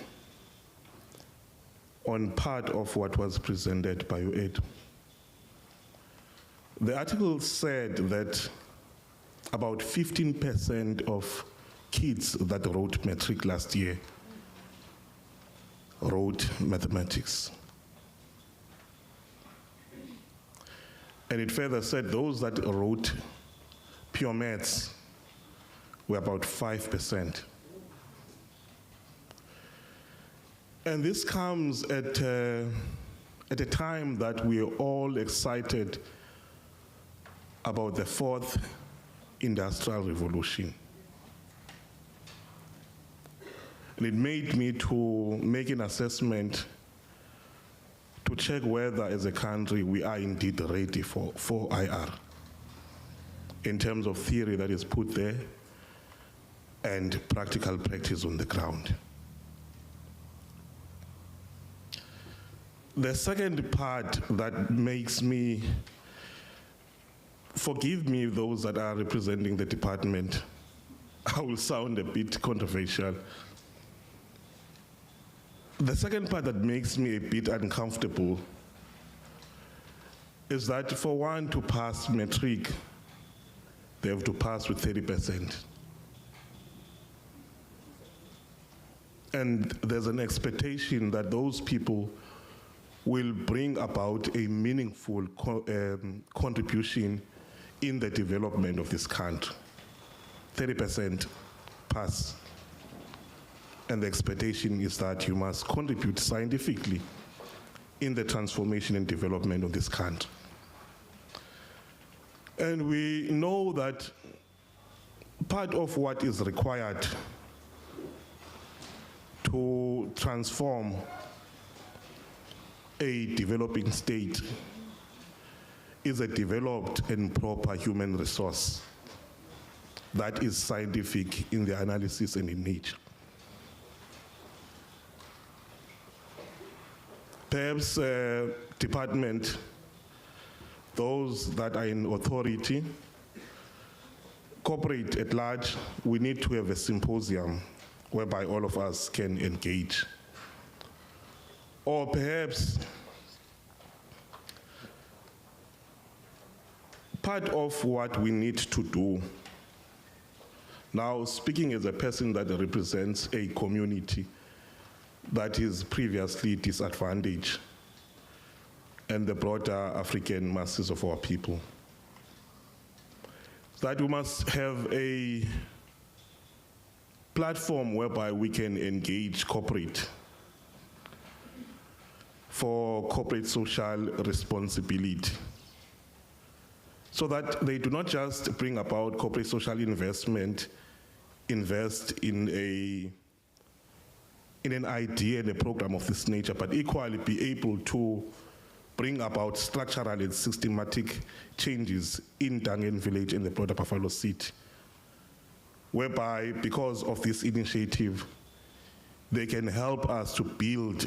on part of what was presented by Ed. The article said that about 15% of kids that wrote matric last year wrote mathematics. And it further said those that wrote pure maths were about 5%. And this comes at a time that we are all excited about the fourth industrial revolution. And it made me to make an assessment to check whether as a country we are indeed ready for IR in terms of theory that is put there and practical practice on the ground. The second part that makes me, forgive me those that are representing the department, I will sound a bit controversial. The second part that makes me a bit uncomfortable is that for one to pass matric, they have to pass with 30%. And there's an expectation that those people will bring about a meaningful contribution in the development of this country. 30% pass. And the expectation is that you must contribute scientifically in the transformation and development of this country. And we know that part of what is required to transform a developing state is a developed and proper human resource that is scientific in the analysis and in nature. Perhaps department, those that are in authority, corporate at large, we need to have a symposium whereby all of us can engage. Or perhaps part of what we need to do, now speaking as a person that represents a community that is previously disadvantaged and the broader African masses of our people, that we must have a platform whereby we can engage corporate for corporate social responsibility, so that they do not just bring about corporate social investment, invest in an idea and a program of this nature, but equally be able to bring about structural and systematic changes in Dangen village and the broader Buffalo City, whereby, because of this initiative, they can help us to build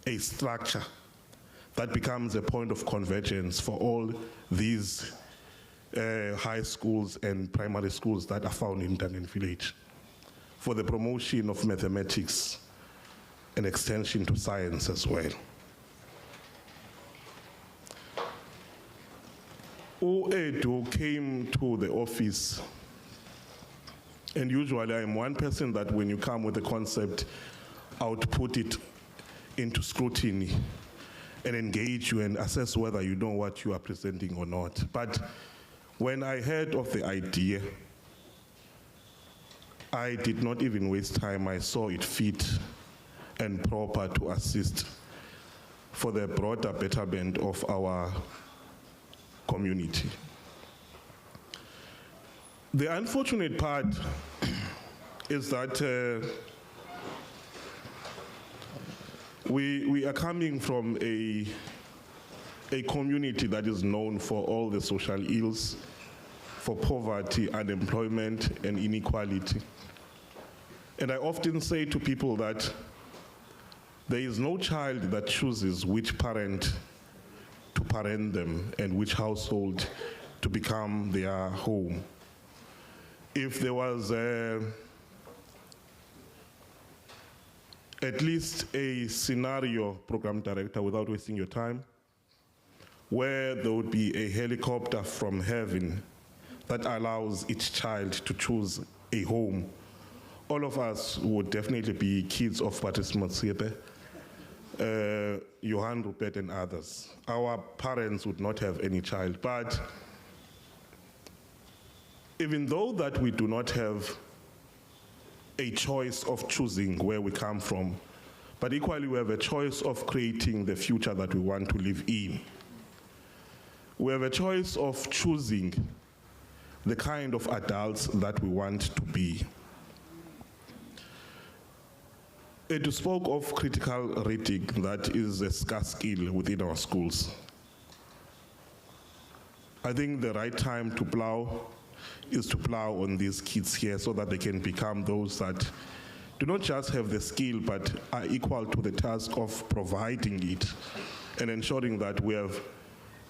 a structure that becomes a point of convergence for all these high schools and primary schools that are found in Dangen village, for the promotion of mathematics and extension to science as well. Edu came to the office, and usually I'm one person that when you come with a concept, I would put it into scrutiny and engage you and assess whether you know what you are presenting or not. But when I heard of the idea, I did not even waste time. I saw it fit and proper to assist for the broader betterment of our community. The unfortunate part is that we are coming from a community that is known for all the social ills, for poverty, unemployment, and inequality. And I often say to people that there is no child that chooses which parent to parent them and which household to become their home. If there was at least a scenario, program director, without wasting your time, where there would be a helicopter from heaven that allows each child to choose a home, all of us would definitely be kids of Patrice Motsepe, Johan Rupert and others. Our parents would not have any child. But even though that we do not have a choice of choosing where we come from, but equally we have a choice of creating the future that we want to live in. We have a choice of choosing the kind of adults that we want to be. Edu spoke of critical reading, that is a scarce skill within our schools. I think the right time to plow is to plow on these kids here so that they can become those that do not just have the skill but are equal to the task of providing it and ensuring that we have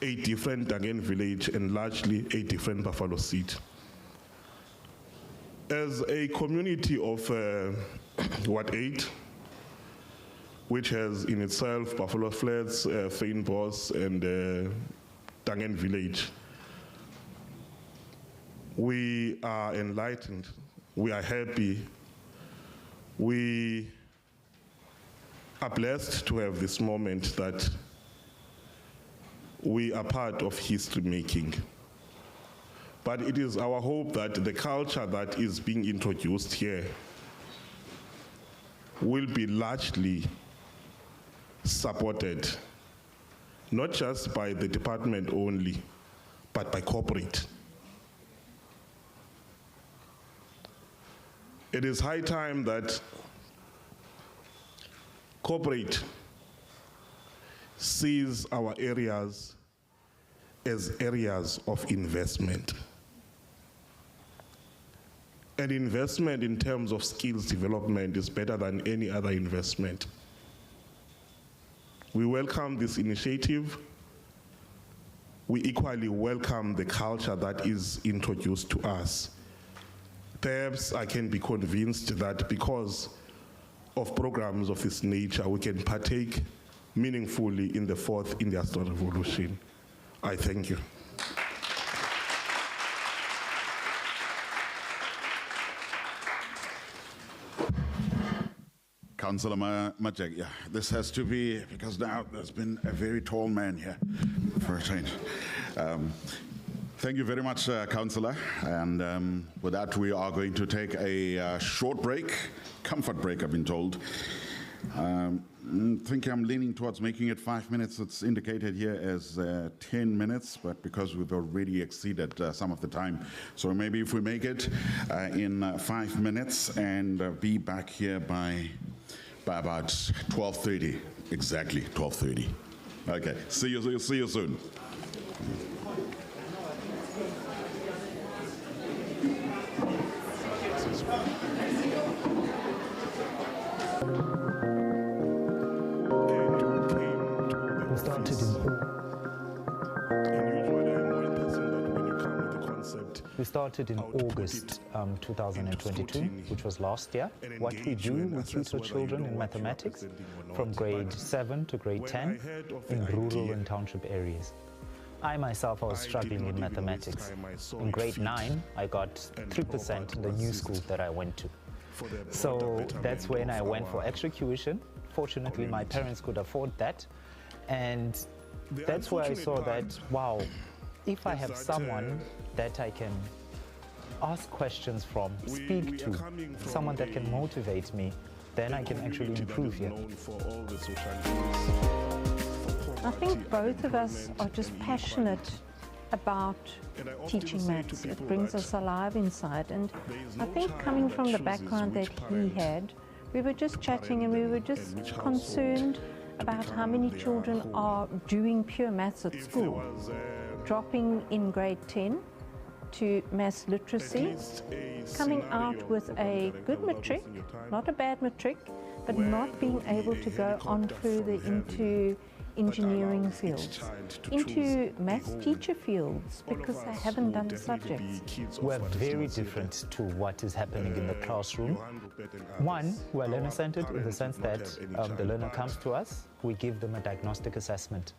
a different Dangen village and largely a different Buffalo City. As a community of Ward 8, which has in itself Buffalo Flats, Fynbos, and Dangen village, we are enlightened, we are happy, we are blessed to have this moment that we are part of history making. But it is our hope that the culture that is being introduced here will be largely supported, not just by the department only, but by corporate. It is high time that corporate sees our areas as areas of investment. And investment in terms of skills development is better than any other investment. We welcome this initiative. We equally welcome the culture that is introduced to us. Perhaps I can be convinced that because of programs of this nature, we can partake meaningfully in the 4th Industrial Revolution. I thank you. Councillor Majek, yeah, this has to be, because now there's been a very tall man here for a change. Thank you very much, Councillor. And with that, we are going to take a short break, comfort break, I've been told. I think I'm leaning towards making it 5 minutes. It's indicated here as 10 minutes, but because we've already exceeded some of the time. So maybe if we make it in 5 minutes and be back here by about 12:30, exactly 12:30. Okay, see you soon. We started in We started in August 2022, which was last year. What we do, we tutor children in mathematics from grade 7 to grade 10 in rural and township areas. I myself was struggling in mathematics. In grade 9, I got 3% in the new school that I went to. So that's when I went for extra tuition. Fortunately, my parents could afford that. And that's where I saw that, wow, if I have someone that I can ask questions from, speak to, someone that can motivate me, then I can actually improve here. I think both of us are just passionate about teaching maths. It brings us alive inside. And I think coming from the background that he had, we were just chatting and we were just concerned about how many children are doing pure maths at school, dropping in grade 10 to maths literacy, coming out with a good matric, not a bad matric, but not being able to go on further into engineering fields, into maths teacher fields, because they haven't done the subjects. We're very different to what is happening in the classroom. One, we're learner-centered in the sense that the learner comes to us, we give them a diagnostic assessment,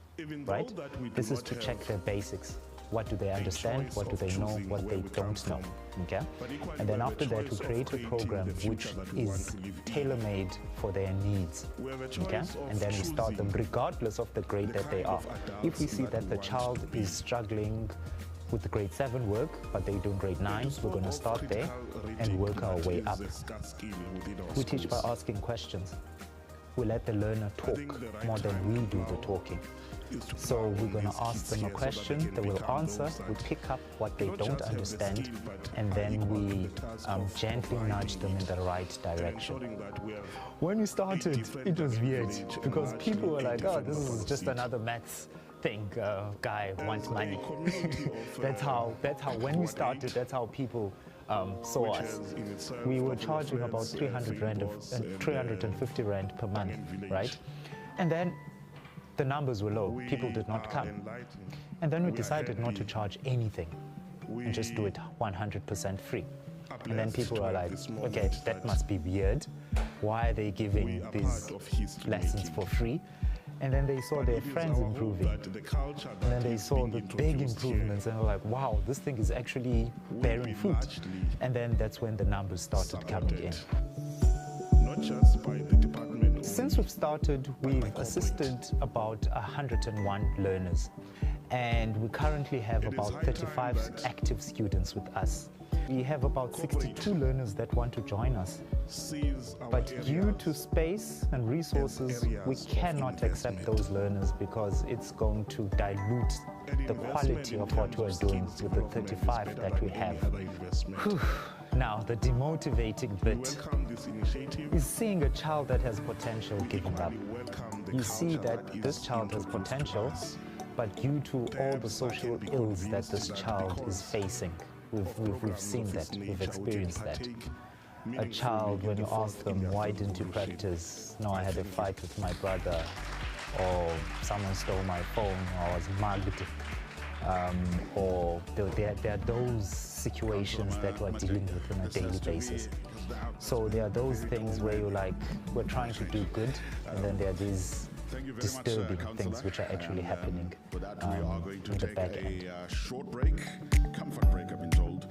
right? This is to check their basics. What do they understand? What do they know? What they don't know, okay? And then after that, we create a program which is tailor-made for their needs, okay? And then we start them regardless of the grade that they are. If we see that the child is struggling with the grade 7 work, but they're doing grade 9, we're going to start there and work our way up. We teach by asking questions. We let the learner talk more than we do the talking. So we're going to ask them a question, they will answer, we pick up what they don't understand, and then we gently nudge them in the right direction. When we started, it was weird, because people were like, oh, this is just another maths thing, guy wants money. that's how when we started, that's how people saw us. We were charging about 350 rand per month, right? And then the numbers were low, people did not come. And then we decided not to charge anything and just do it 100% free. And then people were like, okay, that must be weird. Why are they giving these lessons for free? And then they saw their friends improving. And then they saw the big improvements and were like, wow, this thing is actually bearing fruit. And then that's when the numbers started coming in. Not just by the department. Since we've started, we've assisted about 101 learners. And we currently have about 35 active students with us. We have about 62 learners that want to join us. But due to space and resources, we cannot accept those learners because it's going to dilute the quality of what we're doing with the 35 that we have. Now, the demotivating bit is seeing a child that has potential giving up. You see that this child has potential, but due to all the social ills that this child is facing, we've seen that, we've experienced that. A child, when you ask them, why didn't you practice? No, I had a fight with my brother, or someone stole my phone, or I was mugged. Or there are those situations that we're dealing with on a daily basis. So there are those things where you're like, we're trying to do good, and then there are these disturbing things which are actually happening in the back end. A short break, comfort break, I've been told.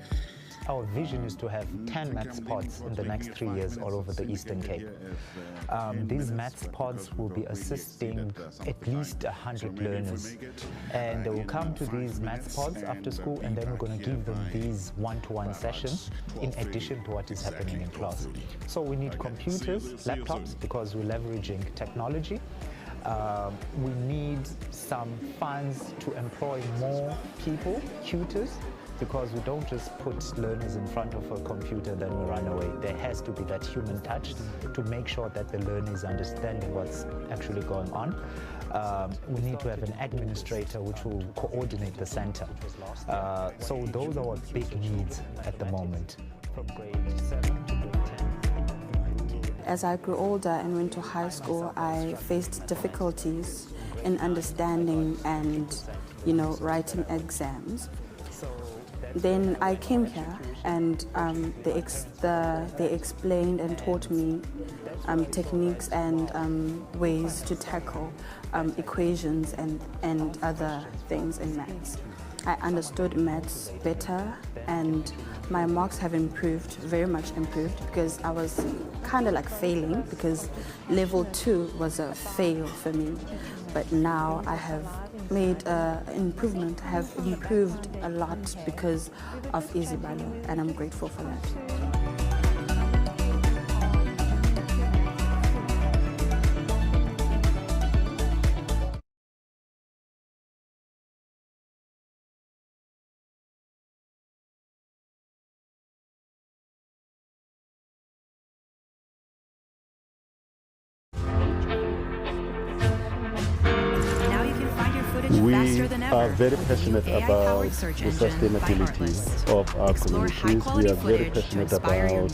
Our vision is to have 10 maths pods in the next 3 years all over the Eastern Cape. These maths pods will be assisting at least 100 learners. And they will come to these maths pods after school, and then we're going to give them these one-to-one sessions in addition to what is happening in class. So we need computers, laptops, because we're leveraging technology. We need some funds to employ more people, tutors, because we don't just put learners in front of a computer then we run away. There has to be that human touch to make sure that the learner is understanding what's actually going on. We need to have an administrator which will coordinate the center. So those are our big needs at the moment. From grade 7 to grade 10. As I grew older and went to high school, I faced difficulties in understanding and, writing exams. Then I came here and they explained and taught me techniques and ways to tackle equations and other things in maths. I understood maths better and my marks have improved, very much improved, because I was kind of like failing because level 2 was a fail for me. But now I have made improvement, have improved a lot because of Izibalo, and I'm grateful for that. We are very passionate about the sustainability of our communities. We are very passionate about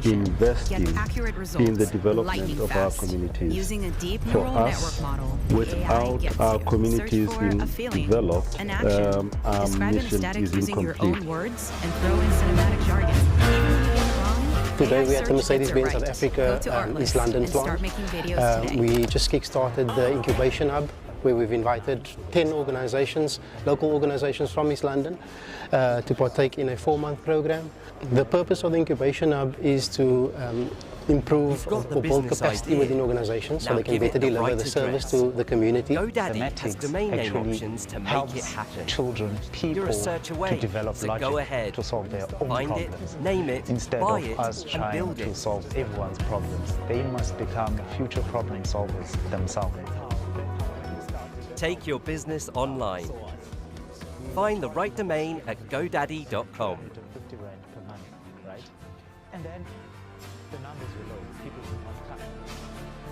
investing in the development of our communities. For us, without our communities being developed, our mission is incomplete. Today we're at the Mercedes-Benz South Africa East London plant. We just kick-started the incubation hub, where we've invited 10 organizations, local organizations from East London, to partake in a 4-month program. The purpose of the incubation hub is to improve or build capacity within organizations so they can better deliver the service to the community. GoDaddy has domain name options to make it happen. Children, people to develop logic to solve their own problems. Name it, instead buy of it, us trying to solve everyone's problems. They must become future problem solvers themselves. Take your business online. Find the right domain at GoDaddy.com. 50 rand per month, right? And then the numbers were low, people would not come.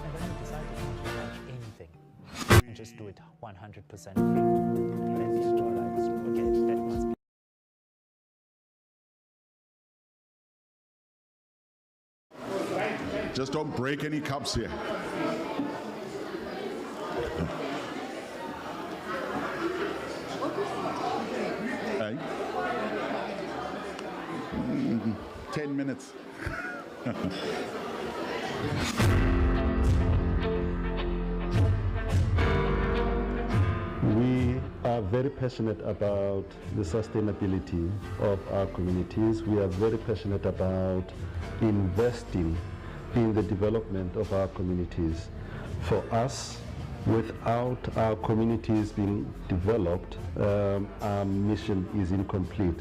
And then we decided not to charge anything and just do it 100% free. And then we realized, okay, that must be. Just don't break any cups here. Hey. 10 minutes. We are very passionate about the sustainability of our communities. We are very passionate about investing in the development of our communities. For us, without our communities being developed, our mission is incomplete.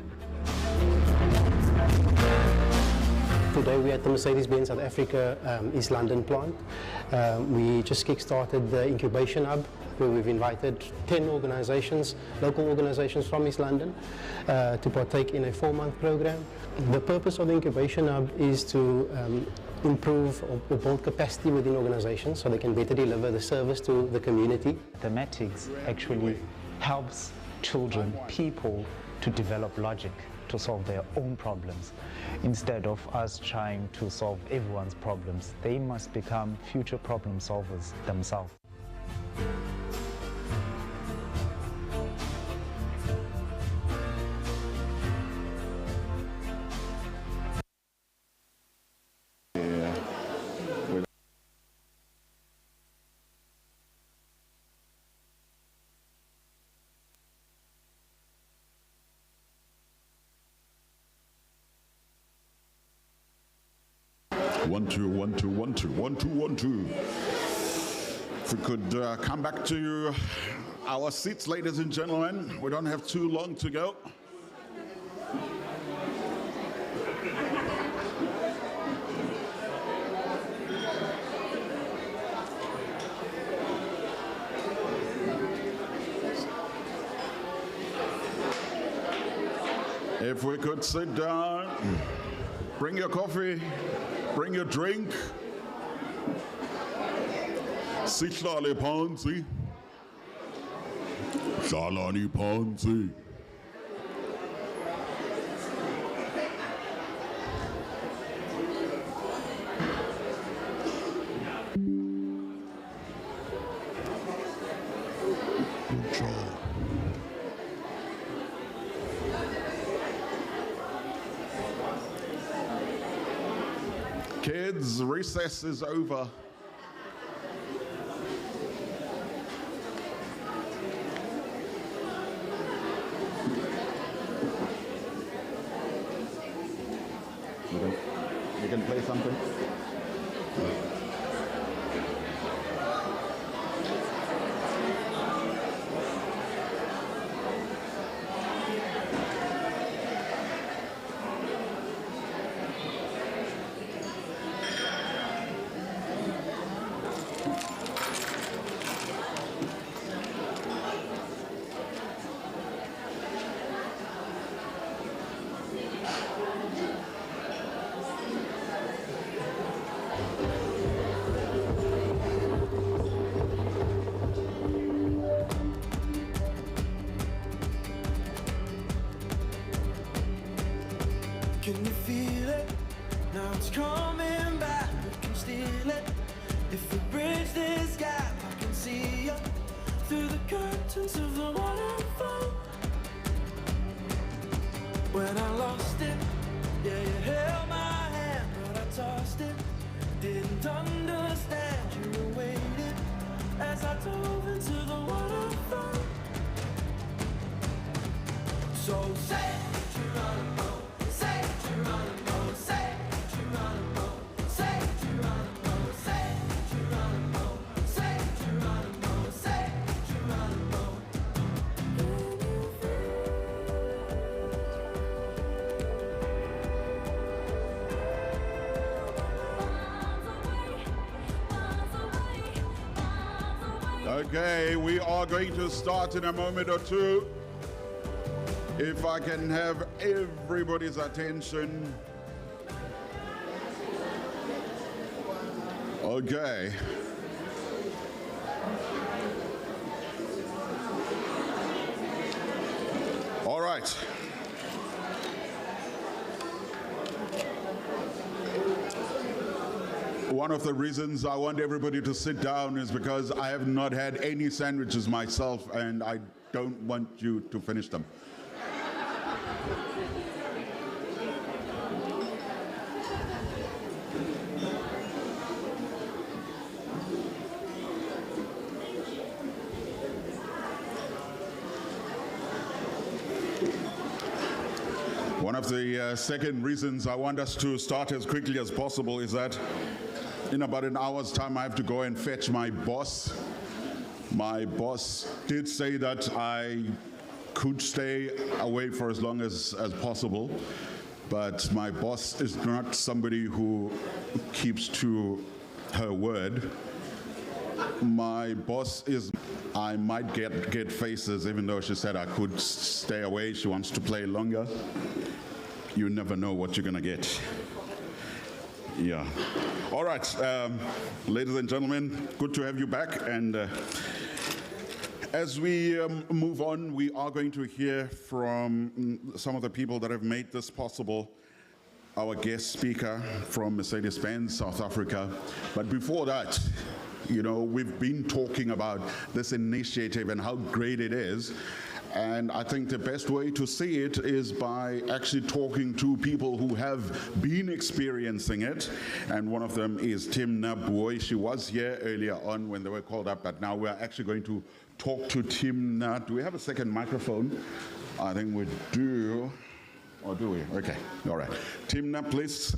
Today we're at the Mercedes-Benz South Africa East London plant. We just kick-started the incubation hub, where we've invited 10 organizations, local organizations from East London, to partake in a 4-month program. The purpose of the incubation hub is to improve or build capacity within organizations so they can better deliver the service to the community. Mathematics actually helps children, people, to develop logic, to solve their own problems. Instead of us trying to solve everyone's problems, they must become future problem solvers themselves. One, two, one, two, one, two, one, two, one, two. If we could come back to our seats, ladies and gentlemen. We don't have too long to go. If we could sit down, bring your coffee, bring your drink. Sihlale phansi. Hlalani phansi. Kids, recess is over. You can play something? Can you feel it? Now it's coming back. We can steal it. If we bridge this gap, I can see you through the curtains of the waterfall. When I lost it, yeah, you held my hand, but I tossed it. Didn't understand you were waiting as I dove into the waterfall. So say Geronimo. Okay, we are going to start in a moment or two. If I can have everybody's attention. Okay. All right. One of the reasons I want everybody to sit down is because I have not had any sandwiches myself and I don't want you to finish them. One of the second reasons I want us to start as quickly as possible is that in about an hour's time I have to go and fetch my boss. My boss did say that I could stay away for as long as possible, but my boss is not somebody who keeps to her word. My boss is, I might get faces, even though she said I could stay away. She wants to play longer. You never know what you're gonna get. Yeah. All right, ladies and gentlemen, good to have you back. And as we move on, we are going to hear from some of the people that have made this possible. Our guest speaker from Mercedes-Benz, South Africa. But before that, you know, we've been talking about this initiative and how great it is. And I think the best way to see it is by actually talking to people who have been experiencing it. And one of them is Timna Boy. She was here earlier on when they were called up, but now we're actually going to talk to Timna. Do we have a second microphone? I think we do. Or do we? Okay, all right. Timna, please.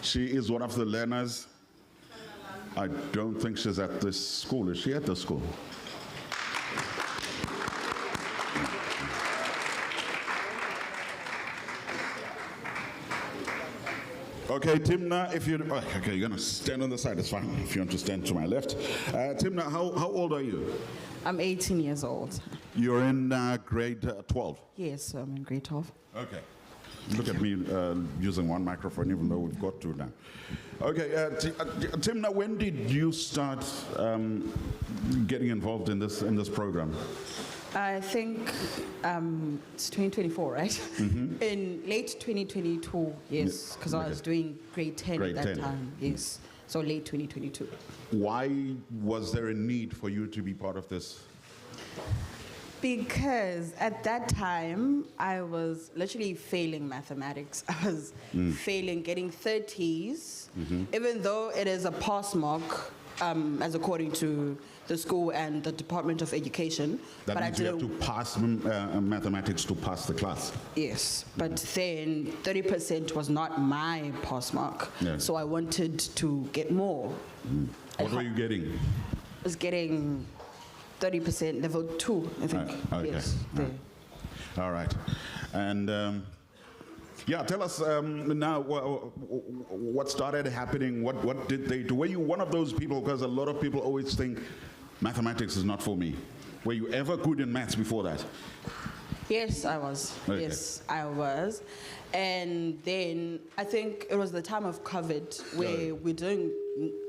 She is one of the learners. I don't think she's at this school. Is she at the school? Okay, Timna, if you, okay, you're gonna stand on the side, it's fine. If you want to stand to my left. Timna, how old are you? I'm 18 years old. You're in grade 12? Yes, I'm in grade 12. Okay. Look at me using one microphone, even though we've got two now. Okay, Timna, when did you start getting involved in this program? I think it's 2024, right? Mm-hmm. In late 2022, yes, because I was doing grade 10 Grade at that 10. time, yes. So late 2022. Why was there a need for you to be part of this? Because at that time, I was literally failing mathematics. I was failing, getting 30s, even though it is a pass mark, as according to the school and the Department of Education. That means you have to pass mathematics to pass the class. Yes, but then 30% was not my pass mark. Yeah. So I wanted to get more. What were you getting? I was getting 30%, level 2, I think. Okay. Yes. There. All right. And yeah, tell us now what started happening. What did they do? Were you one of those people? Because a lot of people always think mathematics is not for me. Were you ever good in maths before that? Yes, I was. Okay. Yes, I was. And then I think it was the time of COVID where we didn't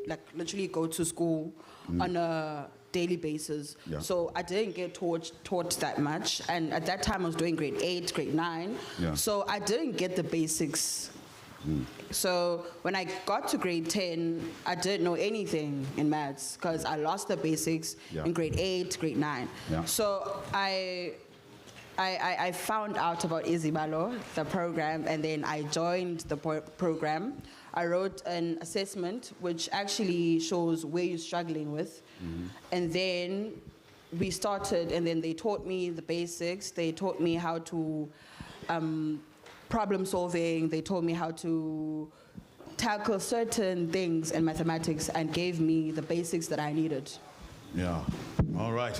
like literally go to school on a daily basis. Yeah. So I didn't get taught that much. And at that time I was doing grade 8, grade 9. Yeah. So I didn't get the basics. So when I got to grade 10, I didn't know anything in maths because I lost the basics in grade 8, grade 9. Yeah. So I found out about Izibalo, the program, and then I joined the program. I wrote an assessment which actually shows where you're struggling with. And then we started, and then they taught me the basics. They taught me how to problem solving. They told me how to tackle certain things in mathematics and gave me the basics that I needed. Yeah. All right.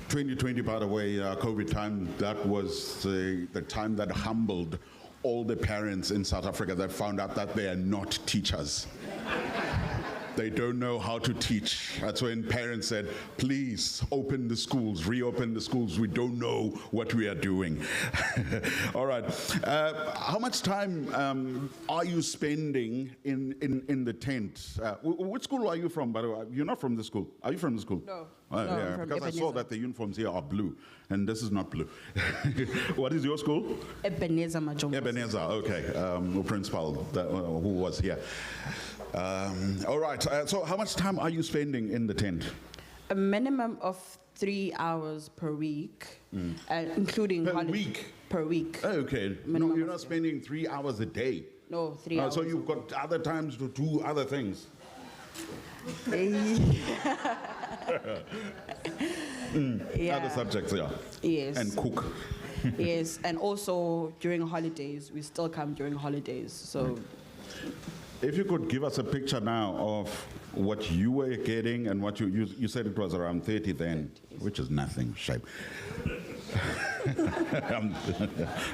2020, by the way, COVID time, that was the time that humbled all the parents in South Africa that found out that they are not teachers. They don't know how to teach. That's when parents said, please open the schools, reopen the schools. We don't know what we are doing. All right. How much time are you spending in the tent? Which school are you from, by the way? You're not from the school. Are you from the school? No. No, I'm from because I saw that the uniforms here are blue, and this is not blue. What is your school? Ebenezer Majombo. Ebenezer, okay. Principal who was here. All right, so how much time are you spending in the tent? A minimum of 3 hours per week, including Per week? Per week. Okay, no, you're not spending 3 hours a day. No, 3 hours. So you've got other times to do other things. Other subjects, yeah. Yes. And cook. Yes, and also during holidays, we still come during holidays. So, if you could give us a picture now of what you were getting and what you said it was around 30 then, which is nothing, shame.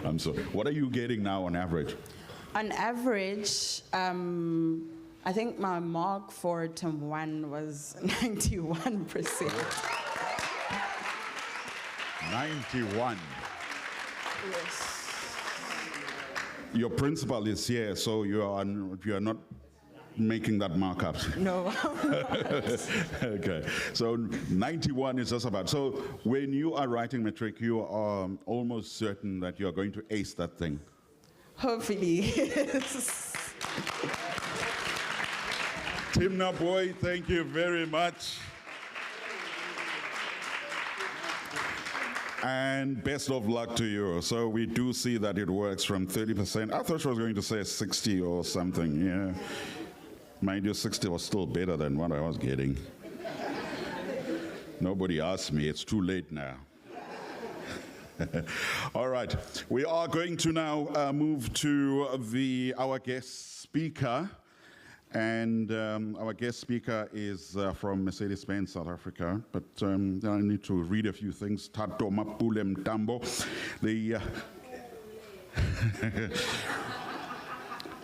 I'm sorry. What are you getting now on average? On average, I think my mark for term 1 was 91%. 91. Yes. Your principal is here, so you are not making that mark up. No, I'm not. Okay, so 91 is just about. So when you are writing matric, you are almost certain that you are going to ace that thing. Hopefully, yes. Timna boy, thank you very much. And best of luck to you. So we do see that it works from 30%. I thought she was going to say 60 or something, yeah. Mind you, 60 was still better than what I was getting. Nobody asked me, it's too late now. All right, we are going to now move to our guest speaker. And our guest speaker is from Mercedes-Benz South Africa, but I need to read a few things. Tato Mapule Mtambo,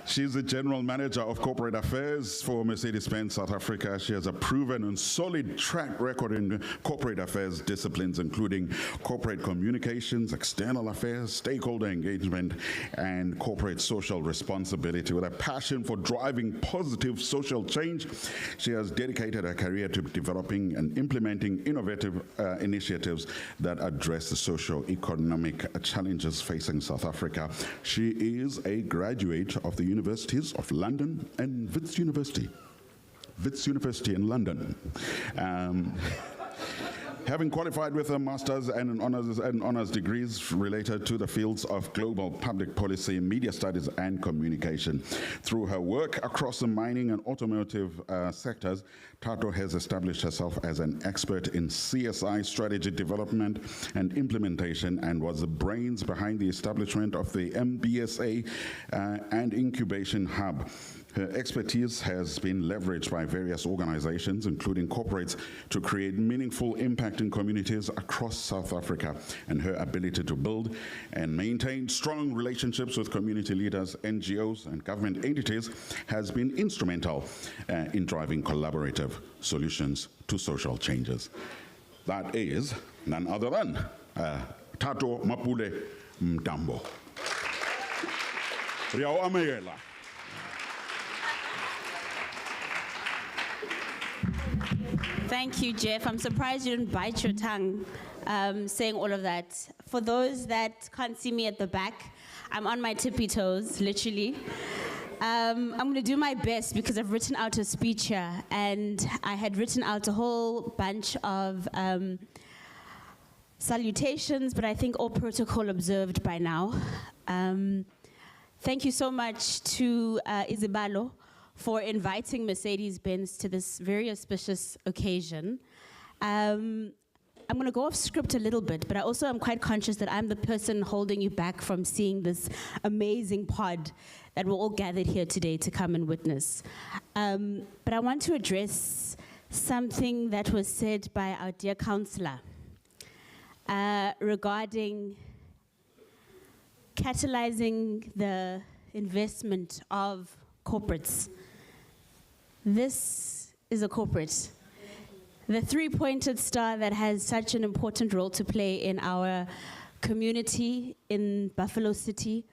she's the General Manager of Corporate Affairs for Mercedes-Benz South Africa. She has a proven and solid track record in corporate affairs disciplines, including corporate communications, external affairs, stakeholder engagement, and corporate social responsibility. With a passion for driving positive social change, she has dedicated her career to developing and implementing innovative initiatives that address the socio-economic challenges facing South Africa. She is a graduate of the Universities of London and Wits University in London. Having qualified with a master's and honors degrees related to the fields of global public policy, media studies, and communication. Through her work across the mining and automotive sectors, Tato has established herself as an expert in CSI strategy development and implementation, and was the brains behind the establishment of the MBSA and Incubation Hub. Her expertise has been leveraged by various organizations, including corporates, to create meaningful impact in communities across South Africa, and her ability to build and maintain strong relationships with community leaders, NGOs, and government entities has been instrumental in driving collaborative solutions to social changes. That is none other than Tato Mapule Mtambo. Riao Amayela. Thank you, Jeff. I'm surprised you didn't bite your tongue saying all of that. For those that can't see me at the back, I'm on my tippy toes, literally. I'm going to do my best because I've written out a speech here, and I had written out a whole bunch of salutations, but I think all protocol observed by now. Thank you so much to Izibalo for inviting Mercedes-Benz to this very auspicious occasion. I'm going to go off script a little bit, but I also am quite conscious that I'm the person holding you back from seeing this amazing pod that we're all gathered here today to come and witness. But I want to address something that was said by our dear councillor regarding catalyzing the investment of corporates. This is a corporate. The three-pointed star that has such an important role to play in our community in Buffalo City.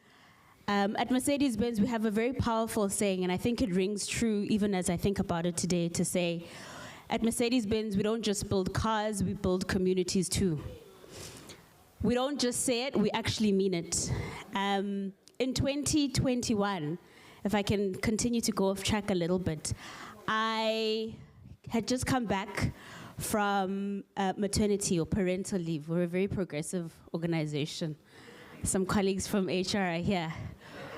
At Mercedes-Benz, we have a very powerful saying, and I think it rings true even as I think about it today, to say, at Mercedes-Benz, we don't just build cars, we build communities too. We don't just say it, we actually mean it. In 2021, if I can continue to go off track a little bit, I had just come back from maternity or parental leave. We're a very progressive organization. Some colleagues from HR are here.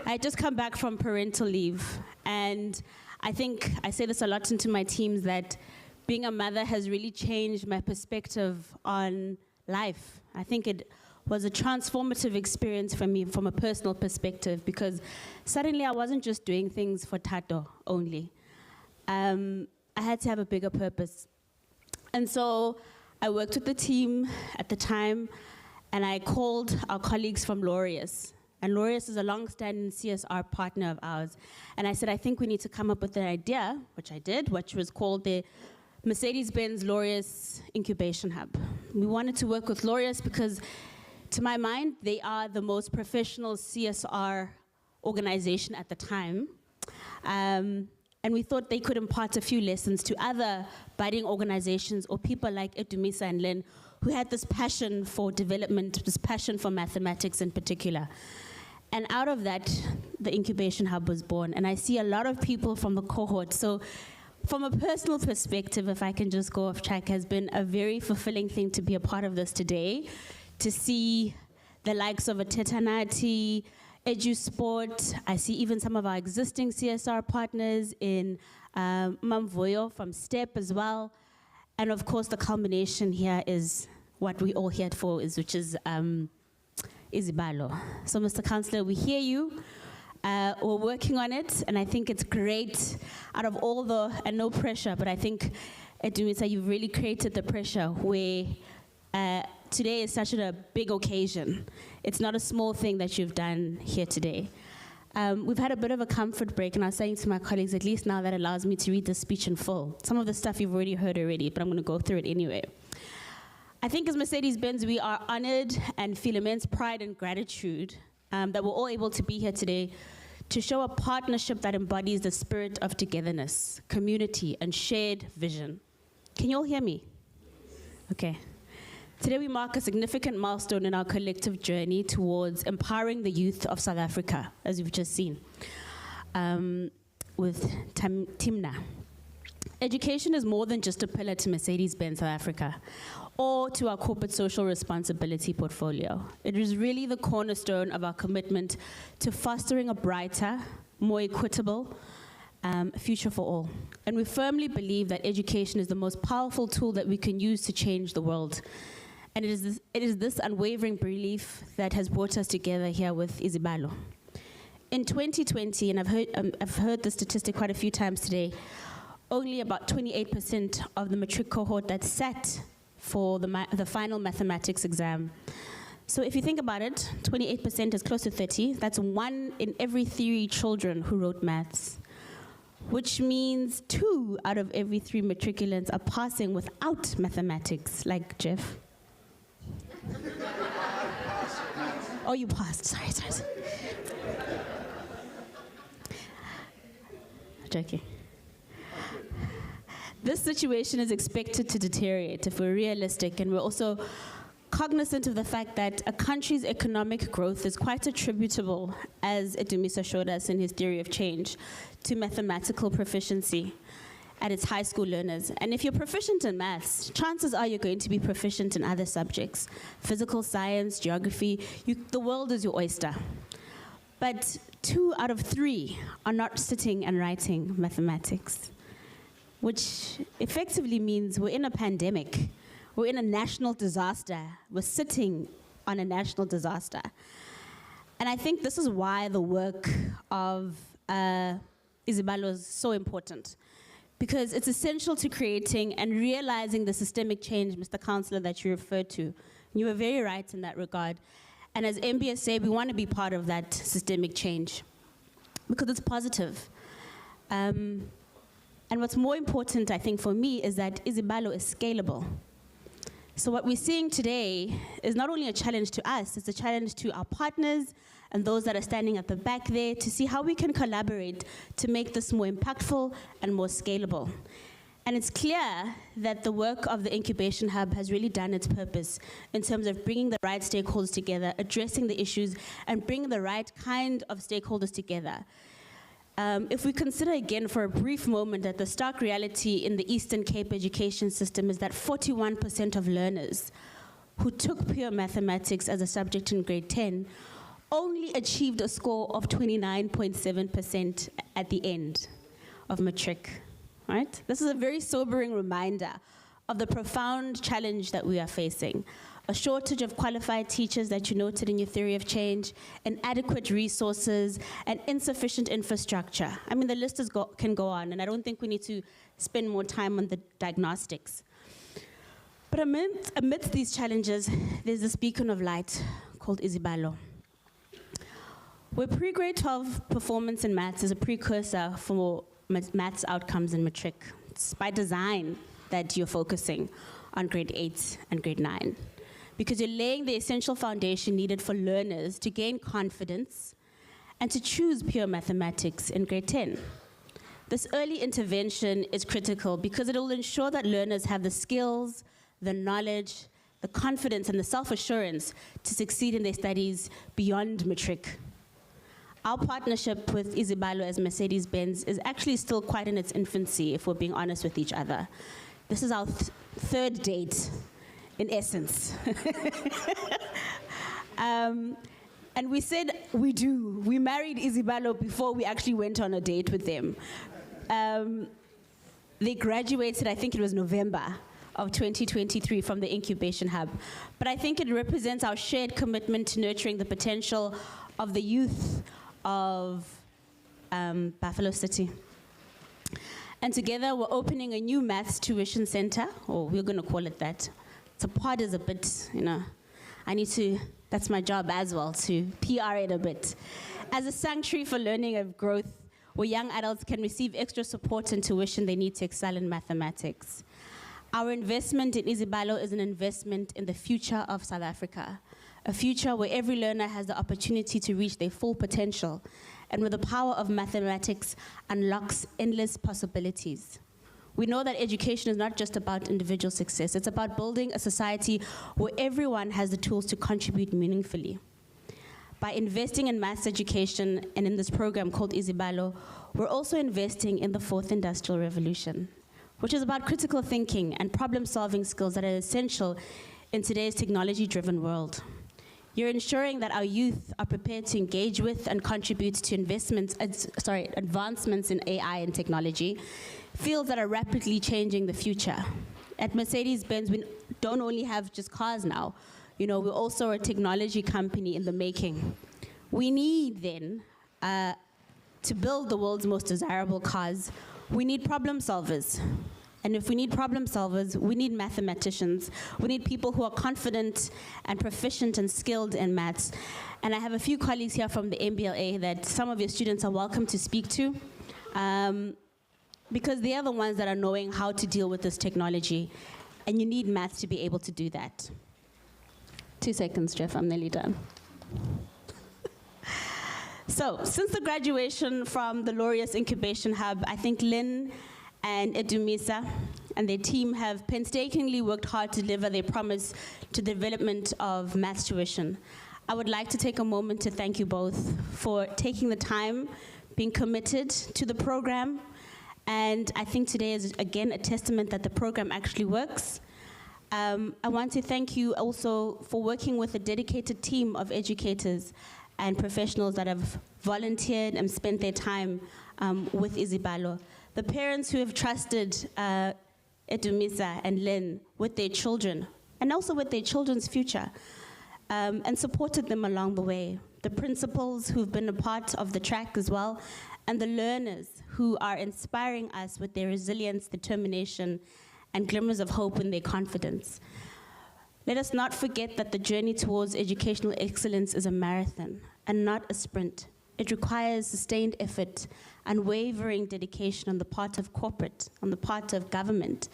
I had just come back from parental leave, and I think I say this a lot into my teams, that being a mother has really changed my perspective on life. I think it was a transformative experience for me from a personal perspective, because suddenly I wasn't just doing things for Tato only. I had to have a bigger purpose. And so I worked with the team at the time, And I called our colleagues from Laureus. And Laureus is a long-standing CSR partner of ours. And I said, I think we need to come up with an idea, which I did, which was called the Mercedes-Benz Laureus Incubation Hub. We wanted to work with Laureus because, to my mind, they are the most professional CSR organization at the time. And we thought they could impart a few lessons to other budding organizations or people like Edumisa and Lynn, who had this passion for development, this passion for mathematics in particular. And out of that, the Incubation Hub was born. And I see a lot of people from the cohort. So from a personal perspective, if I can just go off track, has been a very fulfilling thing to be a part of this today, to see the likes of a Tetanati, EduSport. I see even some of our existing CSR partners in Mamvoyo from STEP as well. And of course, the culmination here is what we all here for, which is Izibalo. So, Mr. Councillor, we hear you. We're working on it, and I think it's great. Out of all the, and no pressure, but I think, Edumisa, you've really created the pressure where today is such a big occasion. It's not a small thing that you've done here today. We've had a bit of a comfort break, and I was saying to my colleagues, at least now that allows me to read the speech in full. Some of the stuff you've already heard already, but I'm going to go through it anyway. I think as Mercedes-Benz, we are honored and feel immense pride and gratitude that we're all able to be here today to show a partnership that embodies the spirit of togetherness, community, and shared vision. Can you all hear me? Okay. Today we mark a significant milestone in our collective journey towards empowering the youth of South Africa, as you've just seen, with Timna. Education is more than just a pillar to Mercedes-Benz South Africa or to our corporate social responsibility portfolio. It is really the cornerstone of our commitment to fostering a brighter, more equitable future for all. And we firmly believe that education is the most powerful tool that we can use to change the world. And it is this unwavering belief that has brought us together here with Izibalo. In 2020, and I've heard the statistic quite a few times today, only about 28% of the matric cohort that sat for the final mathematics exam. So if you think about it, 28% is close to 30. That's 1 in every 3 children who wrote maths, which means 2 out of every 3 matriculants are passing without mathematics, like Jeff. Oh, you passed. Sorry. Joking. This situation is expected to deteriorate if we're realistic, and we're also cognizant of the fact that a country's economic growth is quite attributable, as Edumisa showed us in his theory of change, to mathematical proficiency at its high school learners. And if you're proficient in maths, chances are you're going to be proficient in other subjects. Physical science, geography, the world is your oyster. But 2 out of 3 are not sitting and writing mathematics, which effectively means we're in a pandemic. We're in a national disaster. We're sitting on a national disaster. And I think this is why the work of Izibalo is so important, because it's essential to creating and realizing the systemic change, Mr. Councillor, that you referred to. You were very right in that regard. And as MBS said, we want to be part of that systemic change because it's positive. And what's more important, I think, for me, is that Izibalo is scalable. So what we're seeing today is not only a challenge to us, it's a challenge to our partners and those that are standing at the back there to see how we can collaborate to make this more impactful and more scalable. And it's clear that the work of the Incubation Hub has really done its purpose in terms of bringing the right stakeholders together, addressing the issues, and bringing the right kind of stakeholders together. If we consider again for a brief moment that the stark reality in the Eastern Cape education system is that 41% of learners who took pure mathematics as a subject in grade 10 only achieved a score of 29.7% at the end of matric, right? This is a very sobering reminder of the profound challenge that we are facing. A shortage of qualified teachers that you noted in your theory of change, inadequate resources, and insufficient infrastructure. I mean, the list can go on, and I don't think we need to spend more time on the diagnostics. But amidst these challenges, there's this beacon of light called Izibalo, where pre-grade 12 performance in maths is a precursor for maths outcomes in matric. It's by design that you're focusing on grade 8 and grade 9, because you're laying the essential foundation needed for learners to gain confidence and to choose pure mathematics in grade 10. This early intervention is critical because it will ensure that learners have the skills, the knowledge, the confidence, and the self-assurance to succeed in their studies beyond matric. Our partnership with Izibalo as Mercedes-Benz is actually still quite in its infancy, if we're being honest with each other. This is our third date, in essence. And we said we do. We married Izibalo before we actually went on a date with them. They graduated, I think it was November of 2023 from the incubation hub. But I think it represents our shared commitment to nurturing the potential of the youth of Buffalo City. And together we're opening a new maths tuition center, or we're gonna call it that. So pod is a bit, that's my job as well, to PR it a bit. As a sanctuary for learning and growth, where young adults can receive extra support and tuition they need to excel in mathematics. Our investment in Izibalo is an investment in the future of South Africa, a future where every learner has the opportunity to reach their full potential, and where the power of mathematics unlocks endless possibilities. We know that education is not just about individual success, it's about building a society where everyone has the tools to contribute meaningfully. By investing in maths education and in this program called Izibalo, we're also investing in the fourth industrial revolution, which is about critical thinking and problem-solving skills that are essential in today's technology-driven world. You're ensuring that our youth are prepared to engage with and contribute to advancements in AI and technology, fields that are rapidly changing the future. At Mercedes-Benz, we don't only have just cars now. We're also a technology company in the making. We need then, to build the world's most desirable cars, we need problem solvers. And if we need problem solvers, we need mathematicians. We need people who are confident and proficient and skilled in maths. And I have a few colleagues here from the MBLA that some of your students are welcome to speak to, because they are the ones that are knowing how to deal with this technology. And you need maths to be able to do that. 2 seconds, Jeff, I'm nearly done. So, since the graduation from the Laureus Incubation Hub, I think Lynn and Edumisa and their team have painstakingly worked hard to deliver their promise to the development of maths tuition. I would like to take a moment to thank you both for taking the time, being committed to the program, and I think today is again a testament that the program actually works. I want to thank you also for working with a dedicated team of educators and professionals that have volunteered and spent their time with Izibalo. The parents who have trusted Edumisa and Lynn with their children, and also with their children's future, and supported them along the way. The principals who've been a part of the track as well, and the learners who are inspiring us with their resilience, determination, and glimmers of hope in their confidence. Let us not forget that the journey towards educational excellence is a marathon and not a sprint. It requires sustained effort, unwavering dedication on the part of corporate, on the part of government,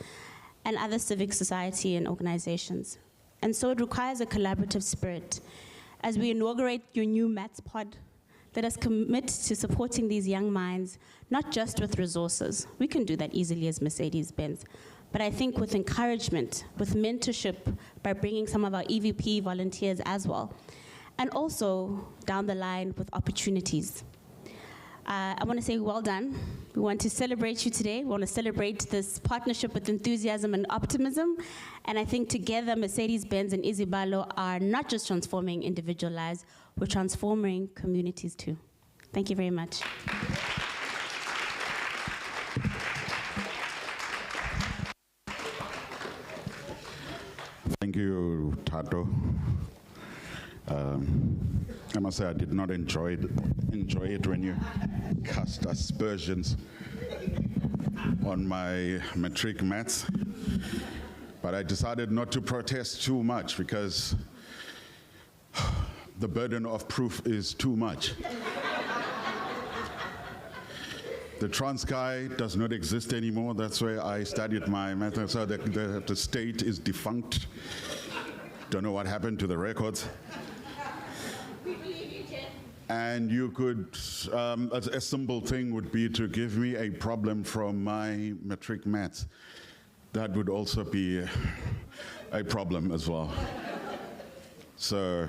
and other civic society and organizations. And so it requires a collaborative spirit. As we inaugurate your new maths pod, let us commit to supporting these young minds, not just with resources. We can do that easily as Mercedes-Benz. But I think with encouragement, with mentorship, by bringing some of our EVP volunteers as well, and also down the line with opportunities. I want to say well done. We want to celebrate you today. We want to celebrate this partnership with enthusiasm and optimism. And I think together, Mercedes-Benz and Izibalo are not just transforming individual lives, we're transforming communities too. Thank you very much. Thank you, Tato. I must say I did not enjoy it when you cast aspersions on my matric maths. But I decided not to protest too much because the burden of proof is too much. The Transkei does not exist anymore. That's where I studied my math. So the state is defunct. Don't know what happened to the records. We believe you, Jen. And you could, a simple thing would be to give me a problem from my matric maths. That would also be a problem as well. So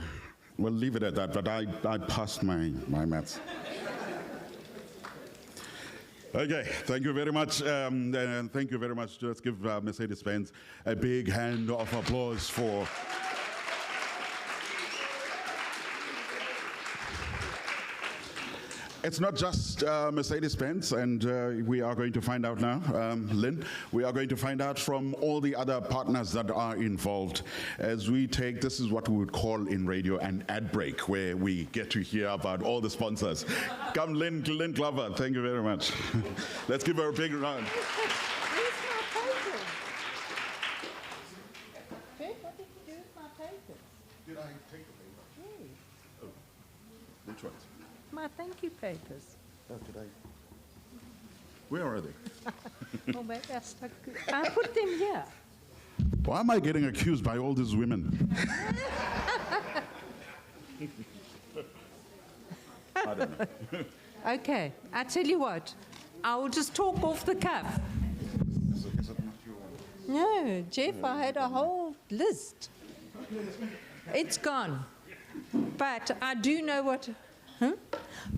we'll leave it at that, but I passed my maths. Okay, thank you very much. And thank you very much. Let's give Mercedes-Benz a big hand of applause for It's not just Mercedes-Benz, and we are going to find out now, Lynn, we are going to find out from all the other partners that are involved as we take, this is what we would call in radio an ad break, where we get to hear about all the sponsors. Come, Lynn Glover, thank you very much. Let's give her a big round. Did I take the paper? Yes. Oh. Which ones? My thank you papers. Oh, did I? Where are they? Oh, maybe I put them here. Why am I getting accused by all these women? I don't know. Okay, I tell you what, I will just talk off the cuff. Is it not your one? No, Jeff, I had a whole list. It's gone. But I do know what... Huh?